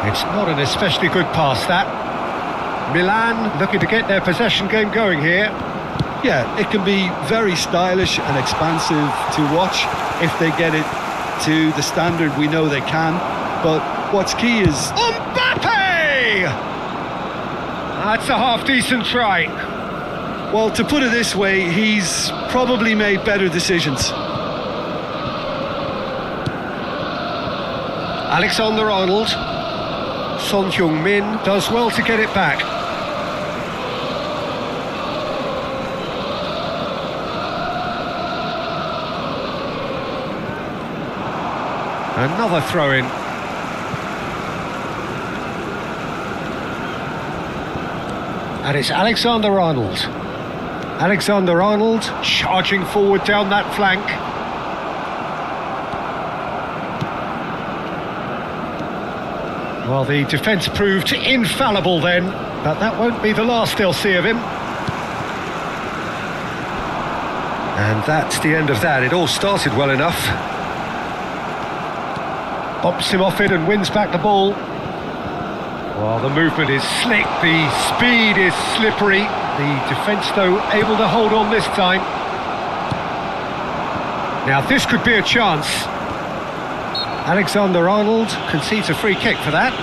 [SPEAKER 1] It's not an especially good pass, that. Milan looking to get their possession game going here.
[SPEAKER 2] Yeah, it can be very stylish and expansive to watch if they get it to the standard we know they can. But what's key is...
[SPEAKER 1] Mbappe! That's a half-decent try.
[SPEAKER 2] Well, to put it this way, he's probably made better decisions.
[SPEAKER 1] Alexander-Arnold. Son Heung-min does well to get it back. Another throw-in. And it's Alexander-Arnold. Alexander-Arnold charging forward down that flank. Well, the defence proved infallible then, but that won't be the last they'll see of him. And that's the end of that. It all started well enough. Bumps him off it and wins back the ball. Well, the movement is slick, the speed is slippery. The defence, though, able to hold on this time. Now, this could be a chance. Alexander-Arnold concedes a free kick for that.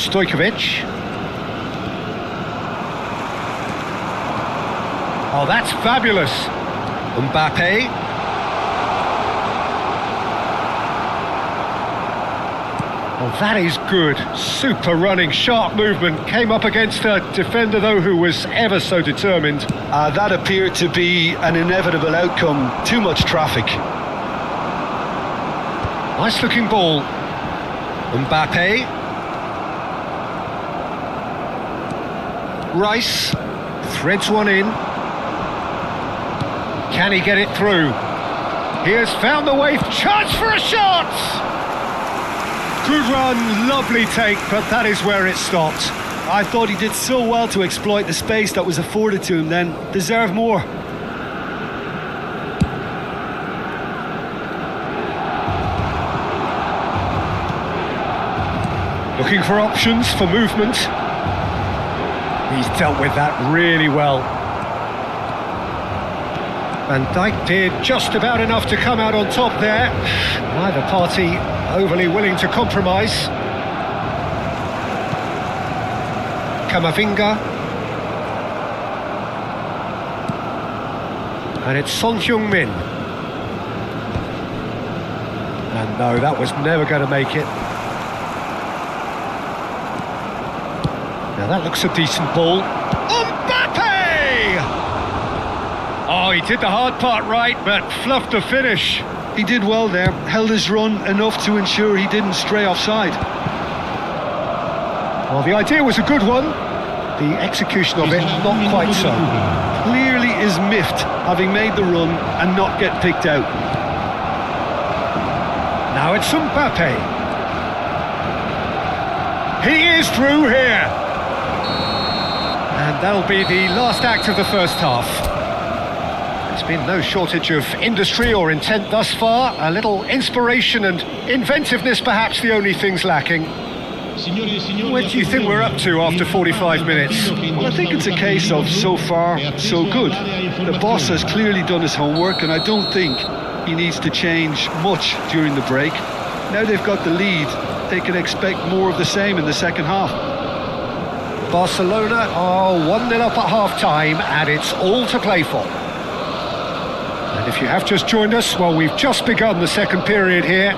[SPEAKER 1] Stojkovic. Oh, that's fabulous. Mbappe. Oh, that is good. Super running, sharp movement. Came up against a defender, though, who was ever so determined.
[SPEAKER 2] That appeared to be an inevitable outcome. Too much traffic.
[SPEAKER 1] Nice looking ball. Mbappe. Rice threads one in. Can he get it through? He has found the way. Chance for a shot! Good run, lovely take, but that is where it stopped.
[SPEAKER 2] I thought he did so well to exploit the space that was afforded to him then. Deserved more.
[SPEAKER 1] Looking for options for movement. He's dealt with that really well. Van Dijk did just about enough to come out on top there. Neither party overly willing to compromise. Camavinga. And it's Son Heung-min. And no, that was never going to make it. Now that looks a decent ball. Mbappe! Oh, he did the hard part right, but fluffed the finish.
[SPEAKER 2] He did well there, held his run enough to ensure he didn't stray offside.
[SPEAKER 1] Well, the idea was a good one. The execution of it, not quite so.
[SPEAKER 2] Clearly is miffed, having made the run and not get picked out.
[SPEAKER 1] Now it's Mbappe. He is through here. And that'll be the last act of the first half. There's been no shortage of industry or intent thus far. A little inspiration and inventiveness, perhaps the only things lacking. What do you think we're up to after 45 minutes?
[SPEAKER 2] Well, I think it's a case of so far, so good. The boss has clearly done his homework, and I don't think he needs to change much during the break. Now they've got the lead, they can expect more of the same in the second half.
[SPEAKER 1] Barcelona are 1-0 up at half-time, and it's all to play for. And if you have just joined us, well, we've just begun the second period here.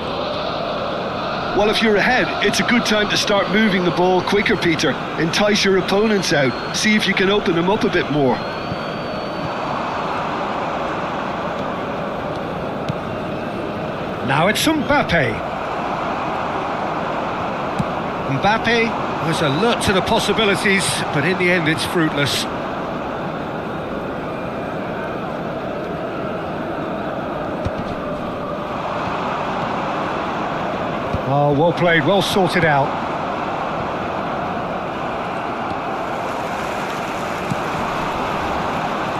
[SPEAKER 2] Well, if you're ahead, it's a good time to start moving the ball quicker, Peter. Entice your opponents out. See if you can open them up a bit more.
[SPEAKER 1] Now it's Mbappe. Mbappe was alert to the possibilities, but in the end it's fruitless. Oh, well played, well sorted out.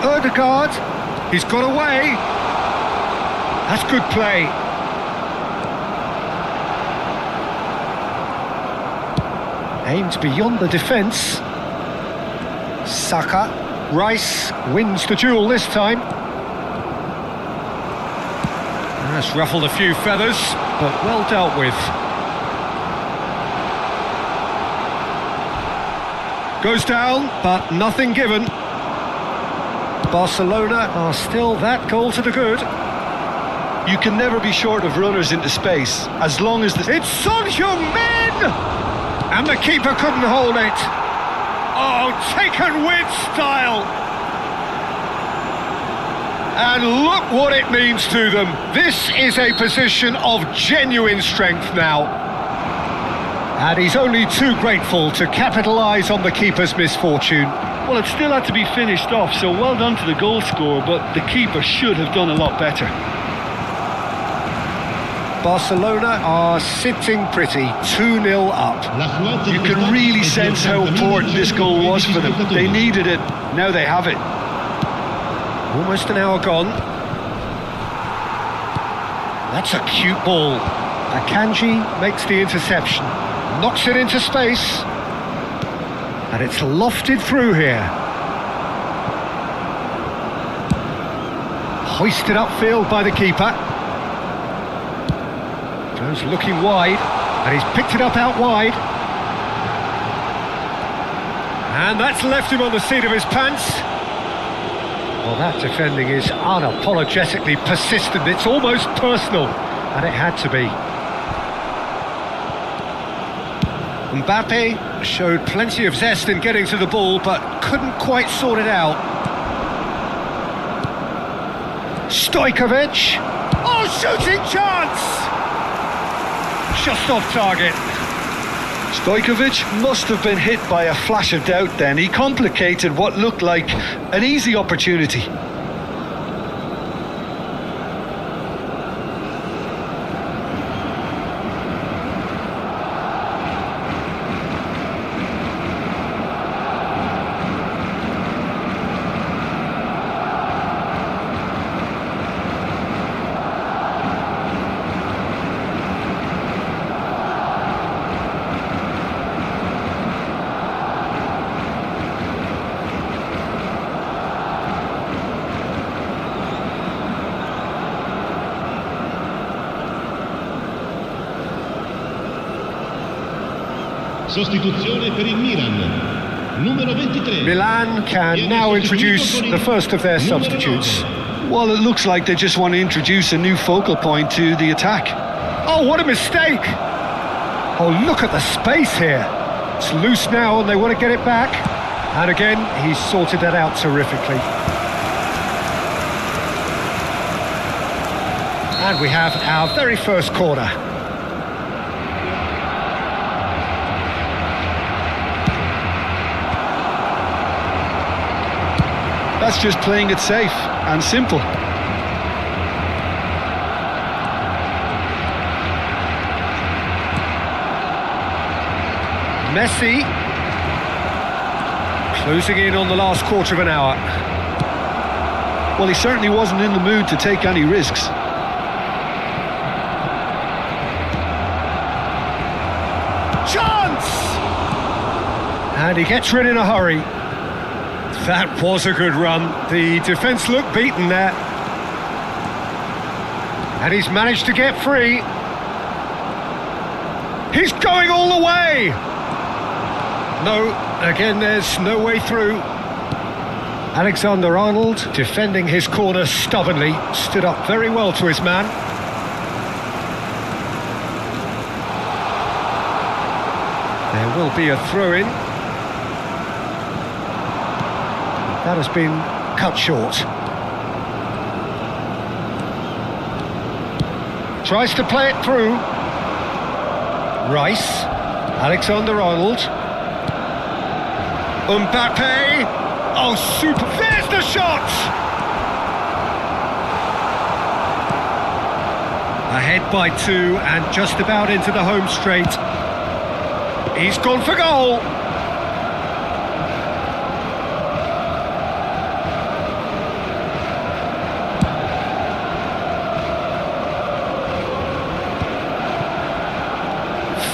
[SPEAKER 1] Ødegaard, he's got away. That's good play. Aimed beyond the defence. Saka. Rice wins the duel this time. That's ruffled a few feathers, but well dealt with. Goes down, but nothing given. Barcelona are still that goal to the good.
[SPEAKER 2] You can never be short of runners into space, as long as the...
[SPEAKER 1] It's Son Heung-min! And the keeper couldn't hold it. Oh, taken with style. And look what it means to them. This is a position of genuine strength now. And he's only too grateful to capitalise on the keeper's misfortune.
[SPEAKER 2] Well, it still had to be finished off, so well done to the goal scorer, but the keeper should have done a lot better.
[SPEAKER 1] Barcelona are sitting pretty, 2-0 up.
[SPEAKER 2] You can really sense how important this goal was for them. They needed it, now they have it.
[SPEAKER 1] Almost an hour gone. That's a cute ball. Akanji makes the interception. Knocks it into space. And it's lofted through here. Hoisted upfield by the keeper. Goes looking wide, and he's picked it up out wide. And that's left him on the seat of his pants. Well, that defending is unapologetically persistent. It's almost personal, and it had to be. Mbappe showed plenty of zest in getting to the ball, but couldn't quite sort it out. Stojkovic. Oh, shooting chance! Just off target.
[SPEAKER 2] Stojkovic must have been hit by a flash of doubt then. He complicated what looked like an easy opportunity.
[SPEAKER 3] Sostituzione per il Milan. Numero 23.
[SPEAKER 1] Milan can now introduce the first of their substitutes.
[SPEAKER 2] Well, it looks like they just want to introduce a new focal point to the attack.
[SPEAKER 1] Oh, what a mistake! Oh, look at the space here. It's loose now and they want to get it back. And again, he's sorted that out terrifically. And we have our very first corner.
[SPEAKER 2] That's just playing it safe and simple.
[SPEAKER 1] Messi closing in on the last quarter of an hour.
[SPEAKER 2] Well, he certainly wasn't in the mood to take any risks.
[SPEAKER 1] Chance! And he gets rid in a hurry. That was a good run. The defence looked beaten there. And he's managed to get free. He's going all the way! No, again there's no way through. Alexander-Arnold, defending his corner stubbornly, stood up very well to his man. There will be a throw-in. That has been cut short. Tries to play it through. Rice, Alexander-Arnold. Mbappe. Oh, super. There's the shot! Ahead by 2 and just about into the home straight. He's gone for goal.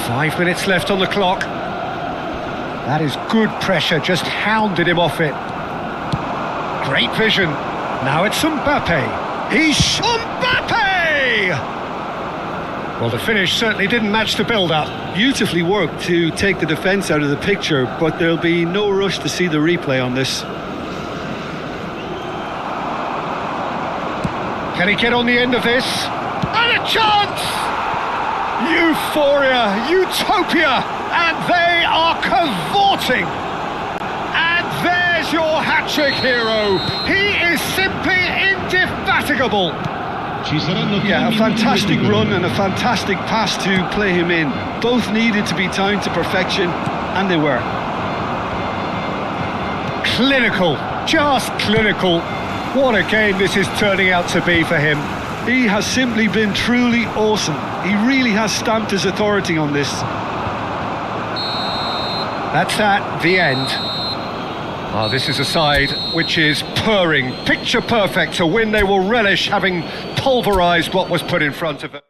[SPEAKER 1] Five minutes left on the clock. That is good pressure, just hounded him off it. Great vision. Now it's Mbappe. He's Mbappe! Well, the finish certainly didn't match the build-up.
[SPEAKER 2] Beautifully worked to take the defence out of the picture, but there'll be no rush to see the replay on this.
[SPEAKER 1] Can he get on the end of this? And a chance! Euphoria, utopia, and they are cavorting. And there's your hat-trick hero. He is simply indefatigable.
[SPEAKER 2] Yeah, a fantastic run and a fantastic pass to play him in. Both needed to be timed to perfection, and they were.
[SPEAKER 1] Clinical, just clinical. What a game this is turning out to be for him.
[SPEAKER 2] He has simply been truly awesome. He really has stamped his authority on this.
[SPEAKER 1] That's that, the end. Oh, this is a side which is purring, picture perfect, a win they will relish, having pulverised what was put in front of them.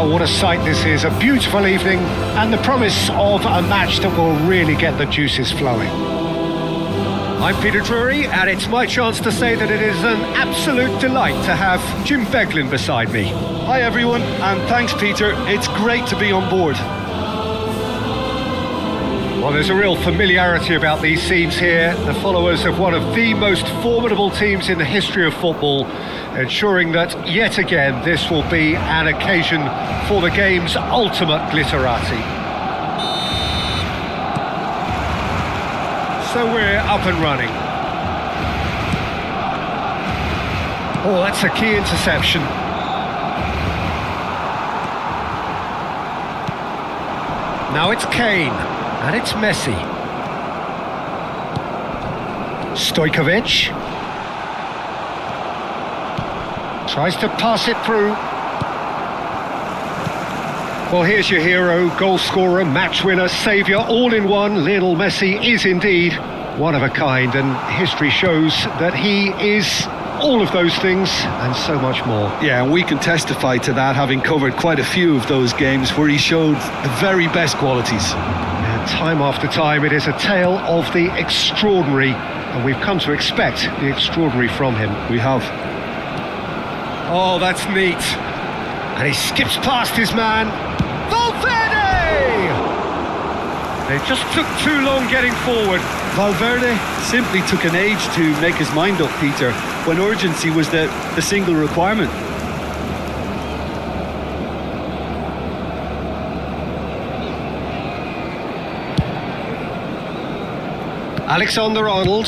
[SPEAKER 1] Oh, what a sight this is. A beautiful evening and the promise of a match that will really get the juices flowing. I'm Peter Drury, and it's my chance to say that it is an absolute delight to have Jim Beglin beside me.
[SPEAKER 2] Hi everyone, and thanks Peter. It's great to be on board.
[SPEAKER 1] Well, there's a real familiarity about these scenes here. The followers of one of the most formidable teams in the history of football, ensuring that yet again this will be an occasion for the game's ultimate glitterati. So we're up and running. Oh, that's a key interception. Now it's Kane, and it's Messi. Stojkovic tries to pass it through. Well, here's your hero, goal scorer, match winner, saviour, all in one. Lionel Messi is indeed one of a kind, and history shows that he is all of those things and so much more.
[SPEAKER 2] Yeah, and we can testify to that, having covered quite a few of those games where he showed the very best qualities.
[SPEAKER 1] And time after time, it is a tale of the extraordinary, and we've come to expect the extraordinary from him.
[SPEAKER 2] We have.
[SPEAKER 1] Oh, that's neat. And he skips past his man. Valverde! They just took too long getting forward.
[SPEAKER 2] Valverde simply took an age to make his mind up, Peter, when urgency was the single requirement.
[SPEAKER 1] Alexander-Arnold.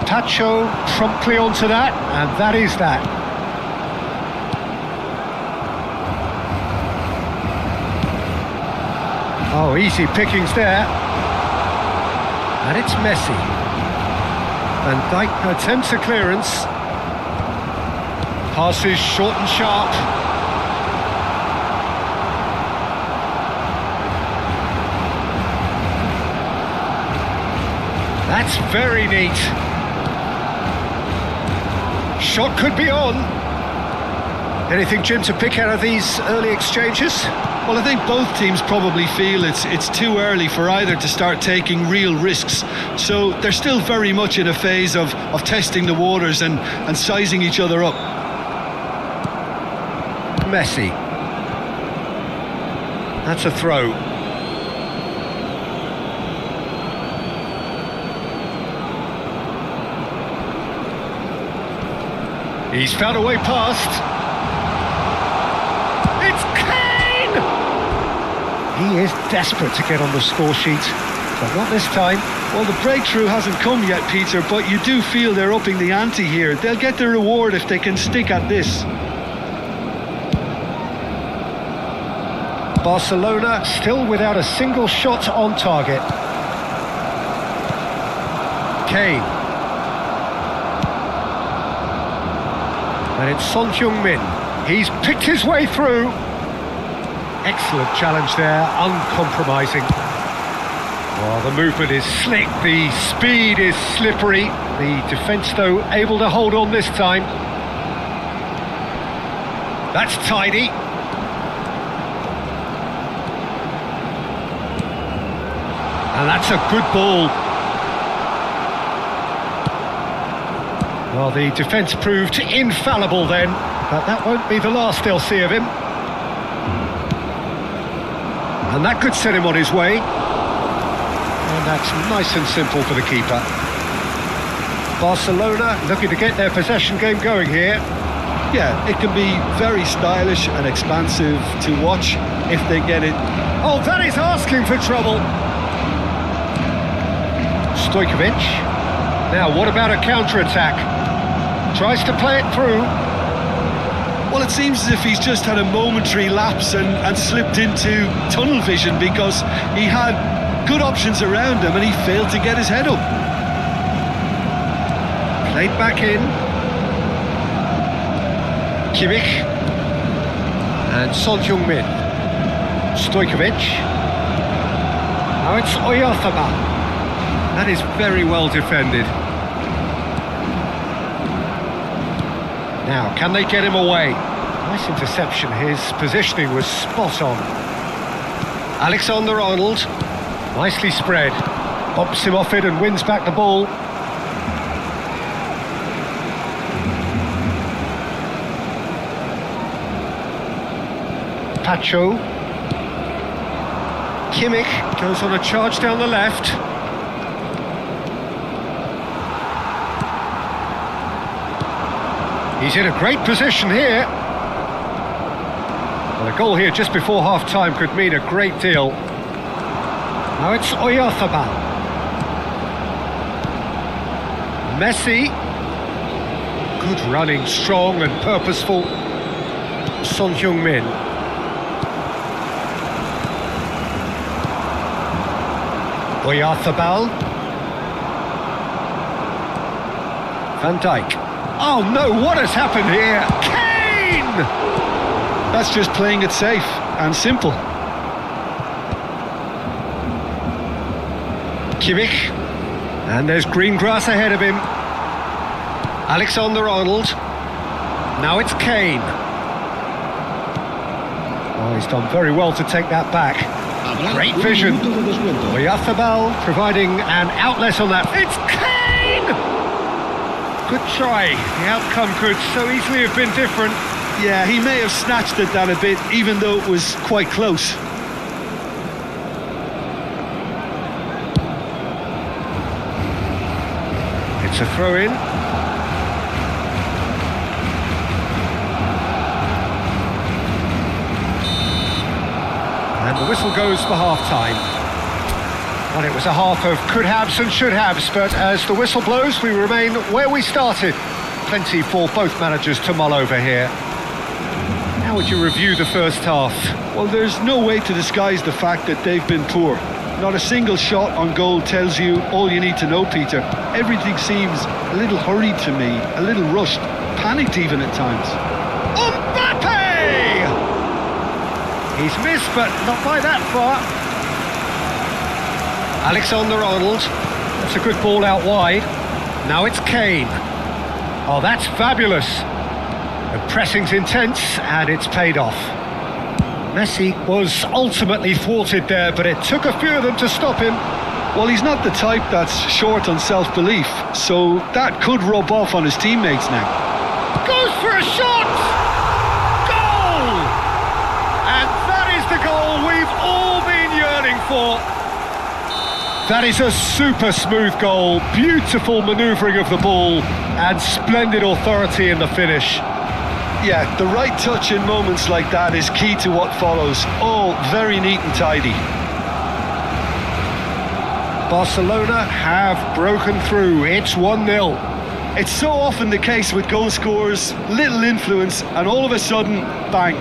[SPEAKER 1] Tacho promptly onto that, and that is that. Oh, easy pickings there. And it's Messi. Van Dijk attempts a clearance. Passes short and sharp. That's very neat. Shot could be on. Anything, Jim, to pick out of these early exchanges?
[SPEAKER 2] Well, I think both teams probably feel it's too early for either to start taking real risks. So they're still very much in a phase of testing the waters and sizing each other up.
[SPEAKER 1] Messi. That's a throw. He's found a way past. It's Kane! He is desperate to get on the score sheet, but not this time.
[SPEAKER 2] Well, the breakthrough hasn't come yet, Peter, but you do feel they're upping the ante here. They'll get their reward if they can stick at this.
[SPEAKER 1] Barcelona still without a single shot on target. Kane. And it's Son Heung-min. He's picked his way through. Excellent challenge there, uncompromising. Well, the movement is slick, the speed is slippery. The defence, though, able to hold on this time. That's tidy. And that's a good ball. Well, the defence proved infallible then, but that won't be the last they'll see of him. And that could set him on his way. And that's nice and simple for the keeper. Barcelona looking to get their possession game going here.
[SPEAKER 2] Yeah, it can be very stylish and expansive to watch if they get it.
[SPEAKER 1] Oh, that is asking for trouble. Stojkovic. Now, what about a counter-attack? Tries to play it through.
[SPEAKER 2] Well, it seems as if he's just had a momentary lapse and slipped into tunnel vision, because he had good options around him and he failed to get his head up.
[SPEAKER 1] Played back in. Kimmich. And Son Heung-min. Stojkovic. Now it's Oyarthama. That is very well defended. Now, can they get him away? Nice interception. His positioning was spot on. Alexander-Arnold, nicely spread. Bumps him off it and wins back the ball. Pacho. Kimmich goes on a charge down the left. He's in a great position here. Well, a goal here just before half-time could mean a great deal. Now it's Oyarzabal. Messi. Good running, strong and purposeful. Son Heung-min. Oyarzabal. Van Dijk. Oh no, what has happened here? Kane!
[SPEAKER 2] That's just playing it safe and simple.
[SPEAKER 1] Kimmich. And there's green grass ahead of him. Alexander-Arnold. Now it's Kane. Oh, he's done very well to take that back. Great vision. Oyarzabal providing an outlet on that. It's Kane! Good try. The outcome could so easily have been different.
[SPEAKER 2] Yeah, he may have snatched at that a bit, even though it was quite close.
[SPEAKER 1] It's a throw-in. And the whistle goes for half-time. Well, it was a half of could-haves and should-haves, but as the whistle blows, we remain where we started. Plenty for both managers to mull over here. How would you review the first half?
[SPEAKER 2] Well, there's no way to disguise the fact that they've been poor. Not a single shot on goal tells you all you need to know, Peter. Everything seems a little hurried to me, a little rushed, panicked even at times.
[SPEAKER 1] Mbappe! He's missed, but not by that far. Alexander-Arnold. That's a good ball out wide. Now it's Kane. Oh, that's fabulous. The pressing's intense, and it's paid off. Messi was ultimately thwarted there, but it took a few of them to stop him.
[SPEAKER 2] Well, he's not the type that's short on self-belief, so that could rub off on his teammates now.
[SPEAKER 1] Goes for a shot! Goal! And that is the goal we've all been yearning for. That is a super smooth goal, beautiful manoeuvring of the ball, and splendid authority in the finish.
[SPEAKER 2] Yeah, the right touch in moments like that is key to what follows. All very neat and tidy.
[SPEAKER 1] Barcelona have broken through. It's 1-0.
[SPEAKER 2] It's so often the case with goal scorers, little influence, and all of a sudden, bang.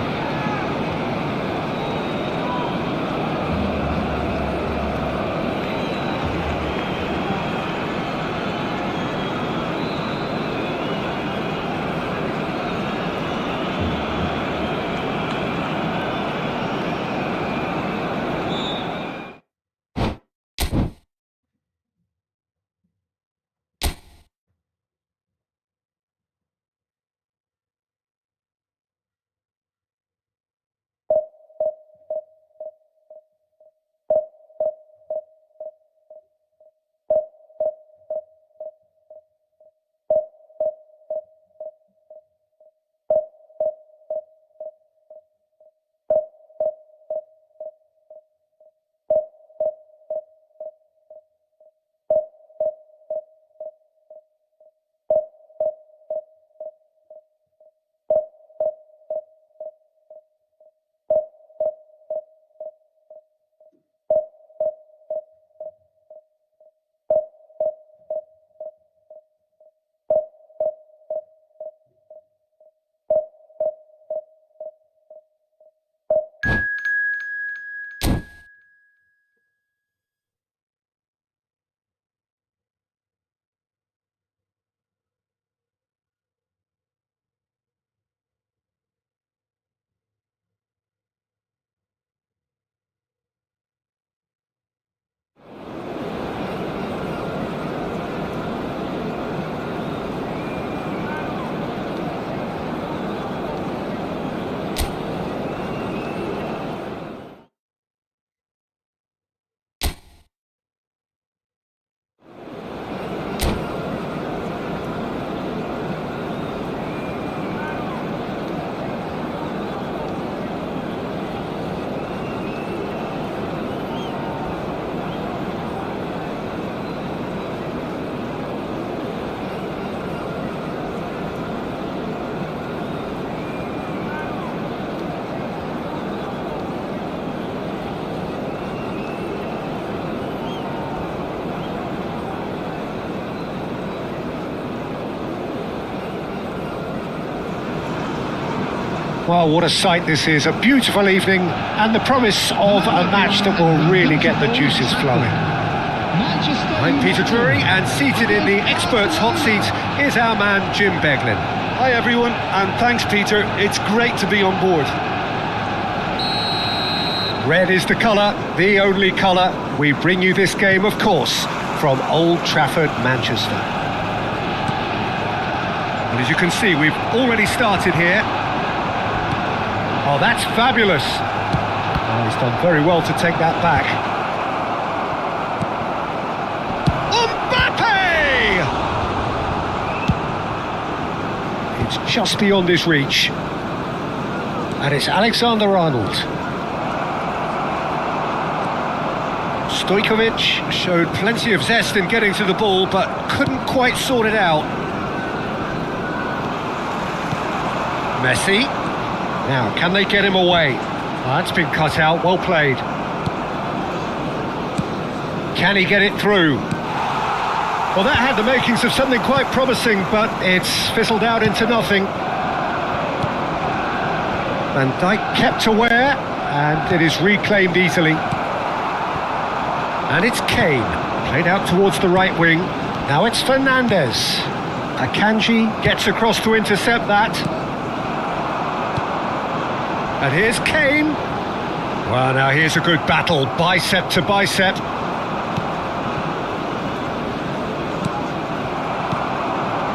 [SPEAKER 1] Well, what a sight this is. A beautiful evening and the promise of a match that will really get the juices flowing. I'm Peter Drury, and seated in the experts' hot seat is our man Jim Beglin.
[SPEAKER 2] Hi everyone, and thanks Peter. It's great to be on board.
[SPEAKER 1] Red is the colour, the only colour. We bring you this game, of course, from Old Trafford, Manchester. And as you can see, we've already started here. Oh, that's fabulous. Oh, he's done very well to take that back. Mbappe! It's just beyond his reach. And it's Alexander-Arnold. Stojkovic showed plenty of zest in getting to the ball, but couldn't quite sort it out. Messi. Now, can they get him away? Oh, that's been cut out, well played. Can he get it through? Well, that had the makings of something quite promising, but it's fizzled out into nothing. Van Dijk kept aware, and it is reclaimed easily. And it's Kane, played out towards the right wing. Now it's Fernandes. Akanji gets across to intercept that. And here's Kane. Well, now here's a good battle, bicep to bicep.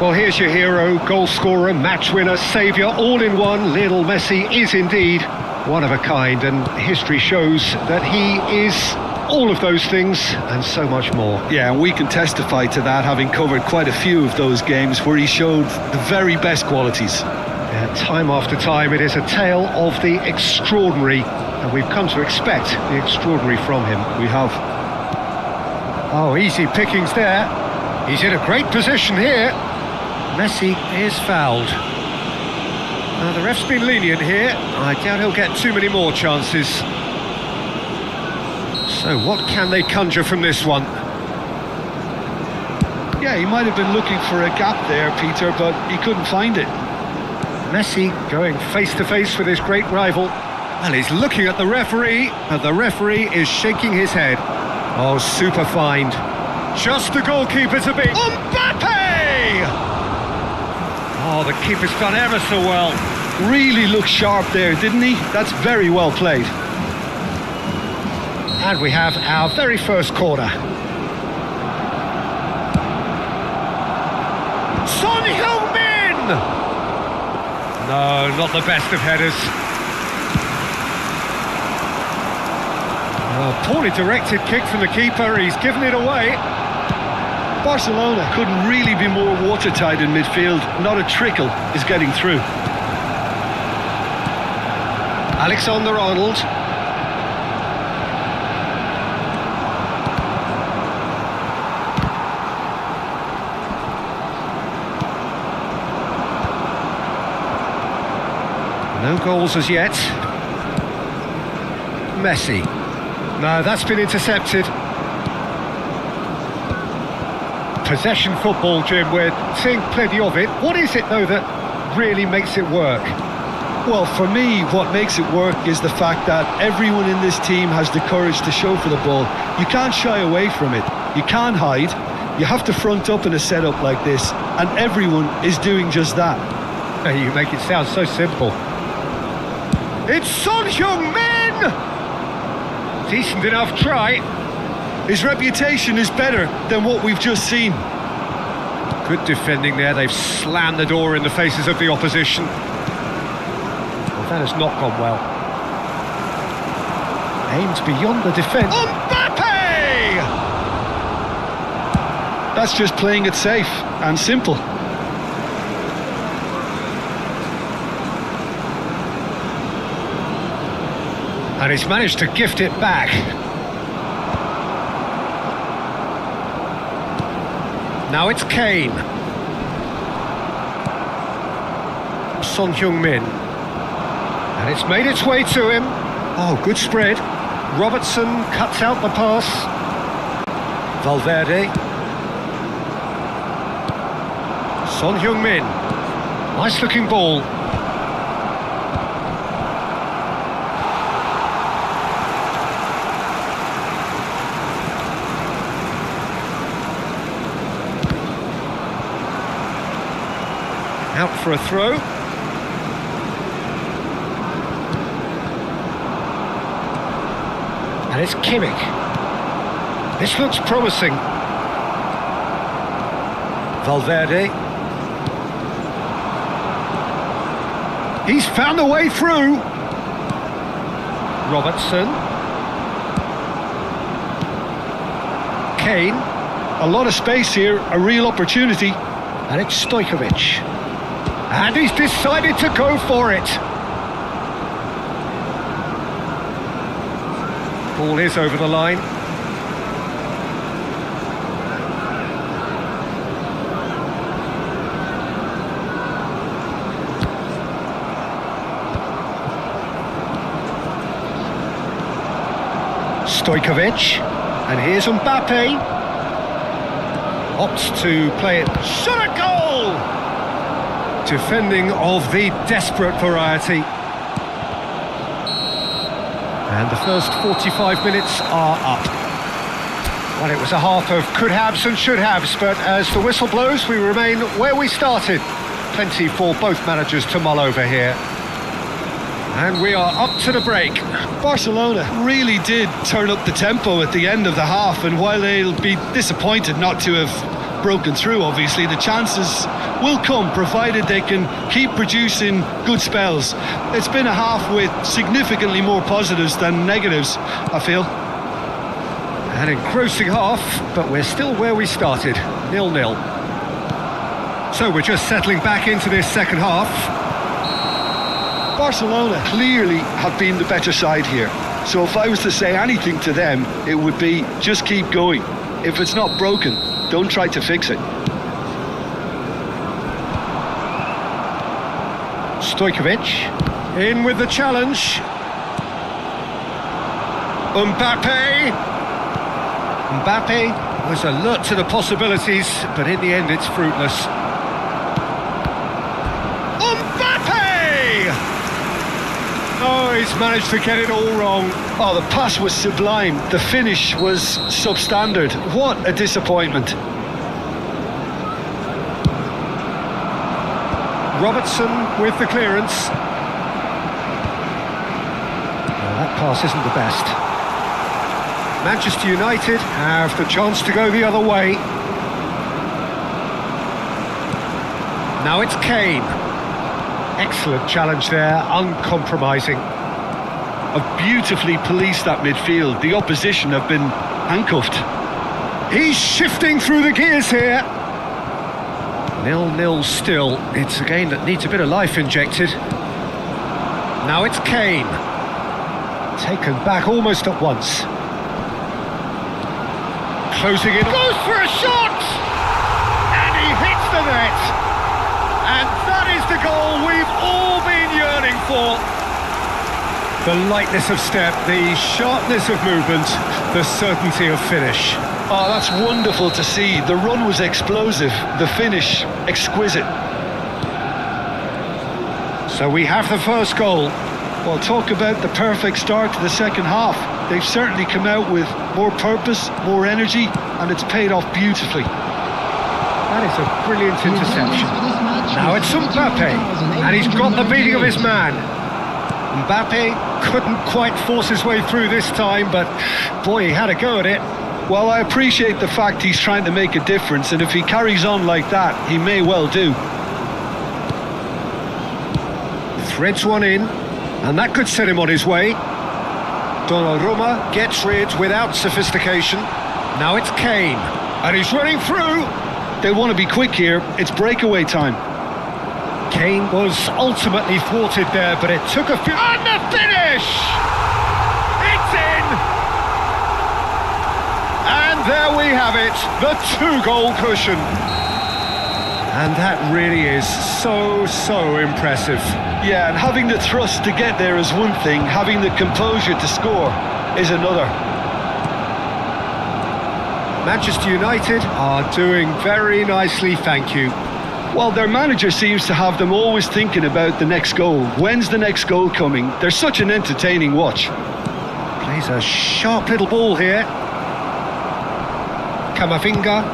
[SPEAKER 1] Well, here's your hero, goal scorer, match winner, saviour, all in one. Lionel Messi is indeed one of a kind, and history shows that he is all of those things and so much more.
[SPEAKER 2] Yeah, and we can testify to that, having covered quite a few of those games where he showed the very best qualities.
[SPEAKER 1] Yeah, time after time, it is a tale of the extraordinary, and we've come to expect the extraordinary from him.
[SPEAKER 2] We have.
[SPEAKER 1] Oh, easy pickings there. He's in a great position here. Messi is fouled. Now, the ref's been lenient here. I doubt he'll get too many more chances. So what can they conjure from this one?
[SPEAKER 2] Yeah, he might have been looking for a gap there, Peter, but he couldn't find it.
[SPEAKER 1] Messi going face-to-face with his great rival. And he's looking at the referee, and the referee is shaking his head. Oh, super find. Just the goalkeeper to beat. Mbappe! Oh, the keeper's done ever so well.
[SPEAKER 2] Really looked sharp there, didn't he? That's very well played.
[SPEAKER 1] And we have our very first corner. Son Heung-min! No, not the best of headers. Oh, poorly directed kick from the keeper, he's given it away.
[SPEAKER 2] Barcelona couldn't really be more watertight in midfield. Not a trickle is getting through.
[SPEAKER 1] Alexander-Arnold. No goals as yet. Messi. No, that's been intercepted. Possession football, Jim, we're seeing plenty of it. What is it, though, that really makes it work?
[SPEAKER 2] Well, for me, what makes it work is the fact that everyone in this team has the courage to show for the ball. You can't shy away from it. You can't hide. You have to front up in a setup like this, and everyone is doing just that.
[SPEAKER 1] You make it sound so simple. It's Son Heung-min! Decent enough try.
[SPEAKER 2] His reputation is better than what we've just seen.
[SPEAKER 1] Good defending there. They've slammed the door in the faces of the opposition. Well, that has not gone well. Aimed beyond the defence. Mbappe!
[SPEAKER 2] That's just playing it safe and simple.
[SPEAKER 1] And he's managed to gift it back. Now it's Kane. Son Heung-min. And it's made its way to him. Oh, good spread. Robertson cuts out the pass. Valverde. Son Heung-min. Nice looking ball. Out for a throw. And it's Kimmich. This looks promising. Valverde. He's found a way through. Robertson. Kane.
[SPEAKER 2] A lot of space here, a real opportunity.
[SPEAKER 1] And it's Stojkovic. And he's decided to go for it. Ball is over the line. Stojkovic, and here's Mbappe. Opts to play it. Shot a goal! Defending of the desperate variety. And the first 45 minutes are up. Well, it was a half of could-haves and should-haves, but as the whistle blows, we remain where we started. Plenty for both managers to mull over here. And we are up to the break.
[SPEAKER 2] Barcelona really did turn up the tempo at the end of the half, and while they'll be disappointed not to have broken through, obviously, the chances will come, provided they can keep producing good spells. It's been a half with significantly more positives than negatives, I feel.
[SPEAKER 1] An engrossing half, but we're still where we started, 0-0. So we're just settling back into this second half.
[SPEAKER 2] Barcelona clearly have been the better side here. So if I was to say anything to them, it would be just keep going. If it's not broken, don't try to fix it.
[SPEAKER 1] Stojkovic in with the challenge. Mbappe was alert to the possibilities, but in the end it's fruitless. Mbappe! Oh, he's managed to get it all wrong.
[SPEAKER 2] Oh, the pass was sublime. The finish was substandard. What a disappointment.
[SPEAKER 1] Robertson with the clearance. Well, that pass isn't the best. Manchester United have the chance to go the other way. Now it's Kane. Excellent challenge there, uncompromising.
[SPEAKER 2] Have beautifully policed that midfield. The opposition have been handcuffed.
[SPEAKER 1] He's shifting through the gears here. 0-0 still. It's a game that needs a bit of life injected. Now it's Kane. Taken back almost at once. Closing in. Goes for a shot! And he hits the net. And that is the goal we've all been yearning for. The lightness of step, the sharpness of movement, the certainty of finish.
[SPEAKER 2] Oh, that's wonderful to see. The run was explosive, the finish exquisite.
[SPEAKER 1] So we have the first goal.
[SPEAKER 2] Well, talk about the perfect start to the second half. They've certainly come out with more purpose, more energy, and it's paid off beautifully.
[SPEAKER 1] That is a brilliant interception. Now it's Mbappe, and he's got the beating of his man. Mbappe couldn't quite force his way through this time, but boy, he had a go at it.
[SPEAKER 2] Well, I appreciate the fact he's trying to make a difference, and if he carries on like that, he may well do.
[SPEAKER 1] Threads one in, and that could set him on his way. Donnarumma gets rid without sophistication. Now it's Kane, and he's running through.
[SPEAKER 2] They want to be quick here. It's breakaway time.
[SPEAKER 1] Kane was ultimately thwarted there, but it took a few... And the finish! It's in! And there we have it, the 2-goal cushion. And that really is so impressive.
[SPEAKER 2] Yeah, and having the thrust to get there is one thing, having the composure to score is another.
[SPEAKER 1] Manchester United are doing very nicely, thank you.
[SPEAKER 2] Well, their manager seems to have them always thinking about the next goal. When's the next goal coming? They're such an entertaining watch.
[SPEAKER 1] Plays a sharp little ball here. Camavinga.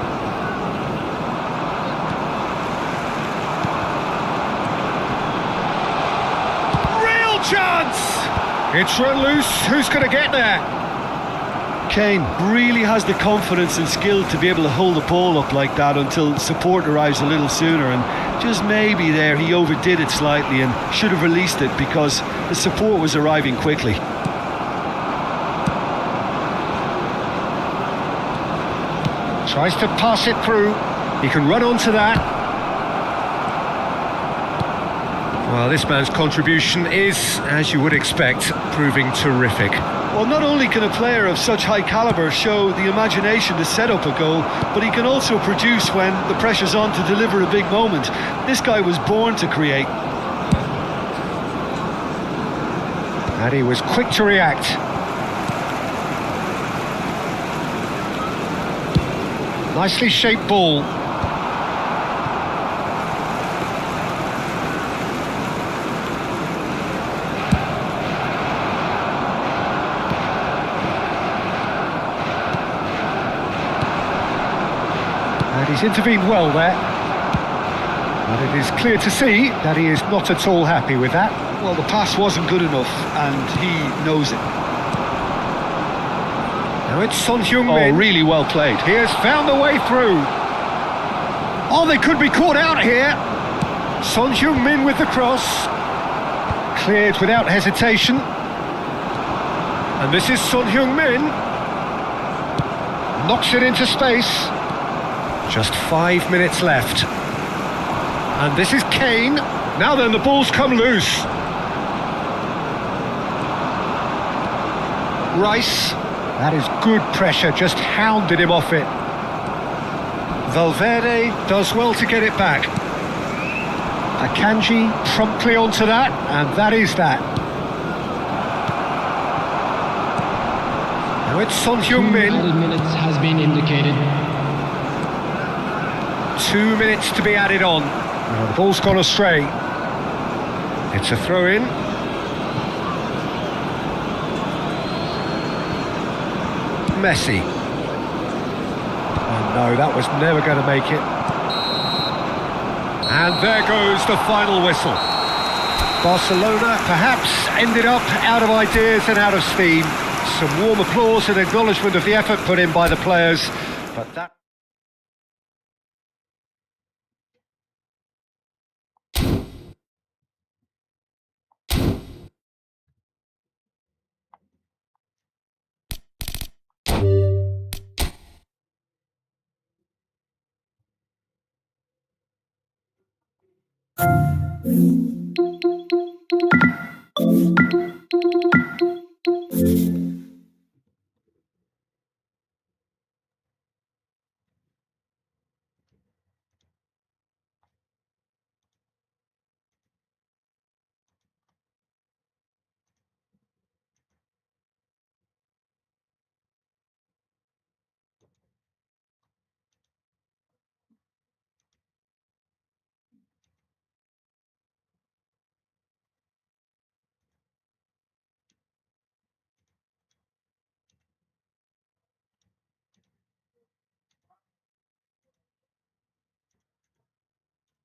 [SPEAKER 1] It's run loose. Who's going to get there?
[SPEAKER 2] Kane really has the confidence and skill to be able to hold the ball up like that until support arrives a little sooner, and just maybe there he overdid it slightly and should have released it because the support was arriving quickly.
[SPEAKER 1] Tries to pass it through. He can run onto that. Well, this man's contribution is, as you would expect, proving terrific.
[SPEAKER 2] Well, not only can a player of such high calibre show the imagination to set up a goal, but he can also produce when the pressure's on to deliver a big moment. This guy was born to create.
[SPEAKER 1] And he was quick to react. Nicely shaped ball. And he's intervened well there. But it is clear to see that he is not at all happy with that.
[SPEAKER 2] Well, the pass wasn't good enough, and he knows it.
[SPEAKER 1] Now it's Son Heung-min.
[SPEAKER 2] Oh, really well played.
[SPEAKER 1] He has found the way through. Oh, they could be caught out here. Son Heung-min with the cross. Cleared without hesitation. And this is Son Heung-min. Knocks it into space. Just 5 minutes left. And this is Kane. Now then, the ball's come loose. Rice. That is good pressure, just hounded him off it. Valverde does well to get it back. Akanji promptly onto that, and that is that. Now it's Son Heung-min.
[SPEAKER 5] Added minutes has been indicated.
[SPEAKER 1] 2 minutes to be added on. Now the ball's gone astray. It's a throw-in. Messi. Oh no, that was never going to make it. And there goes the final whistle. Barcelona perhaps ended up out of ideas and out of steam. Some warm applause and acknowledgement of the effort put in by the players, but that...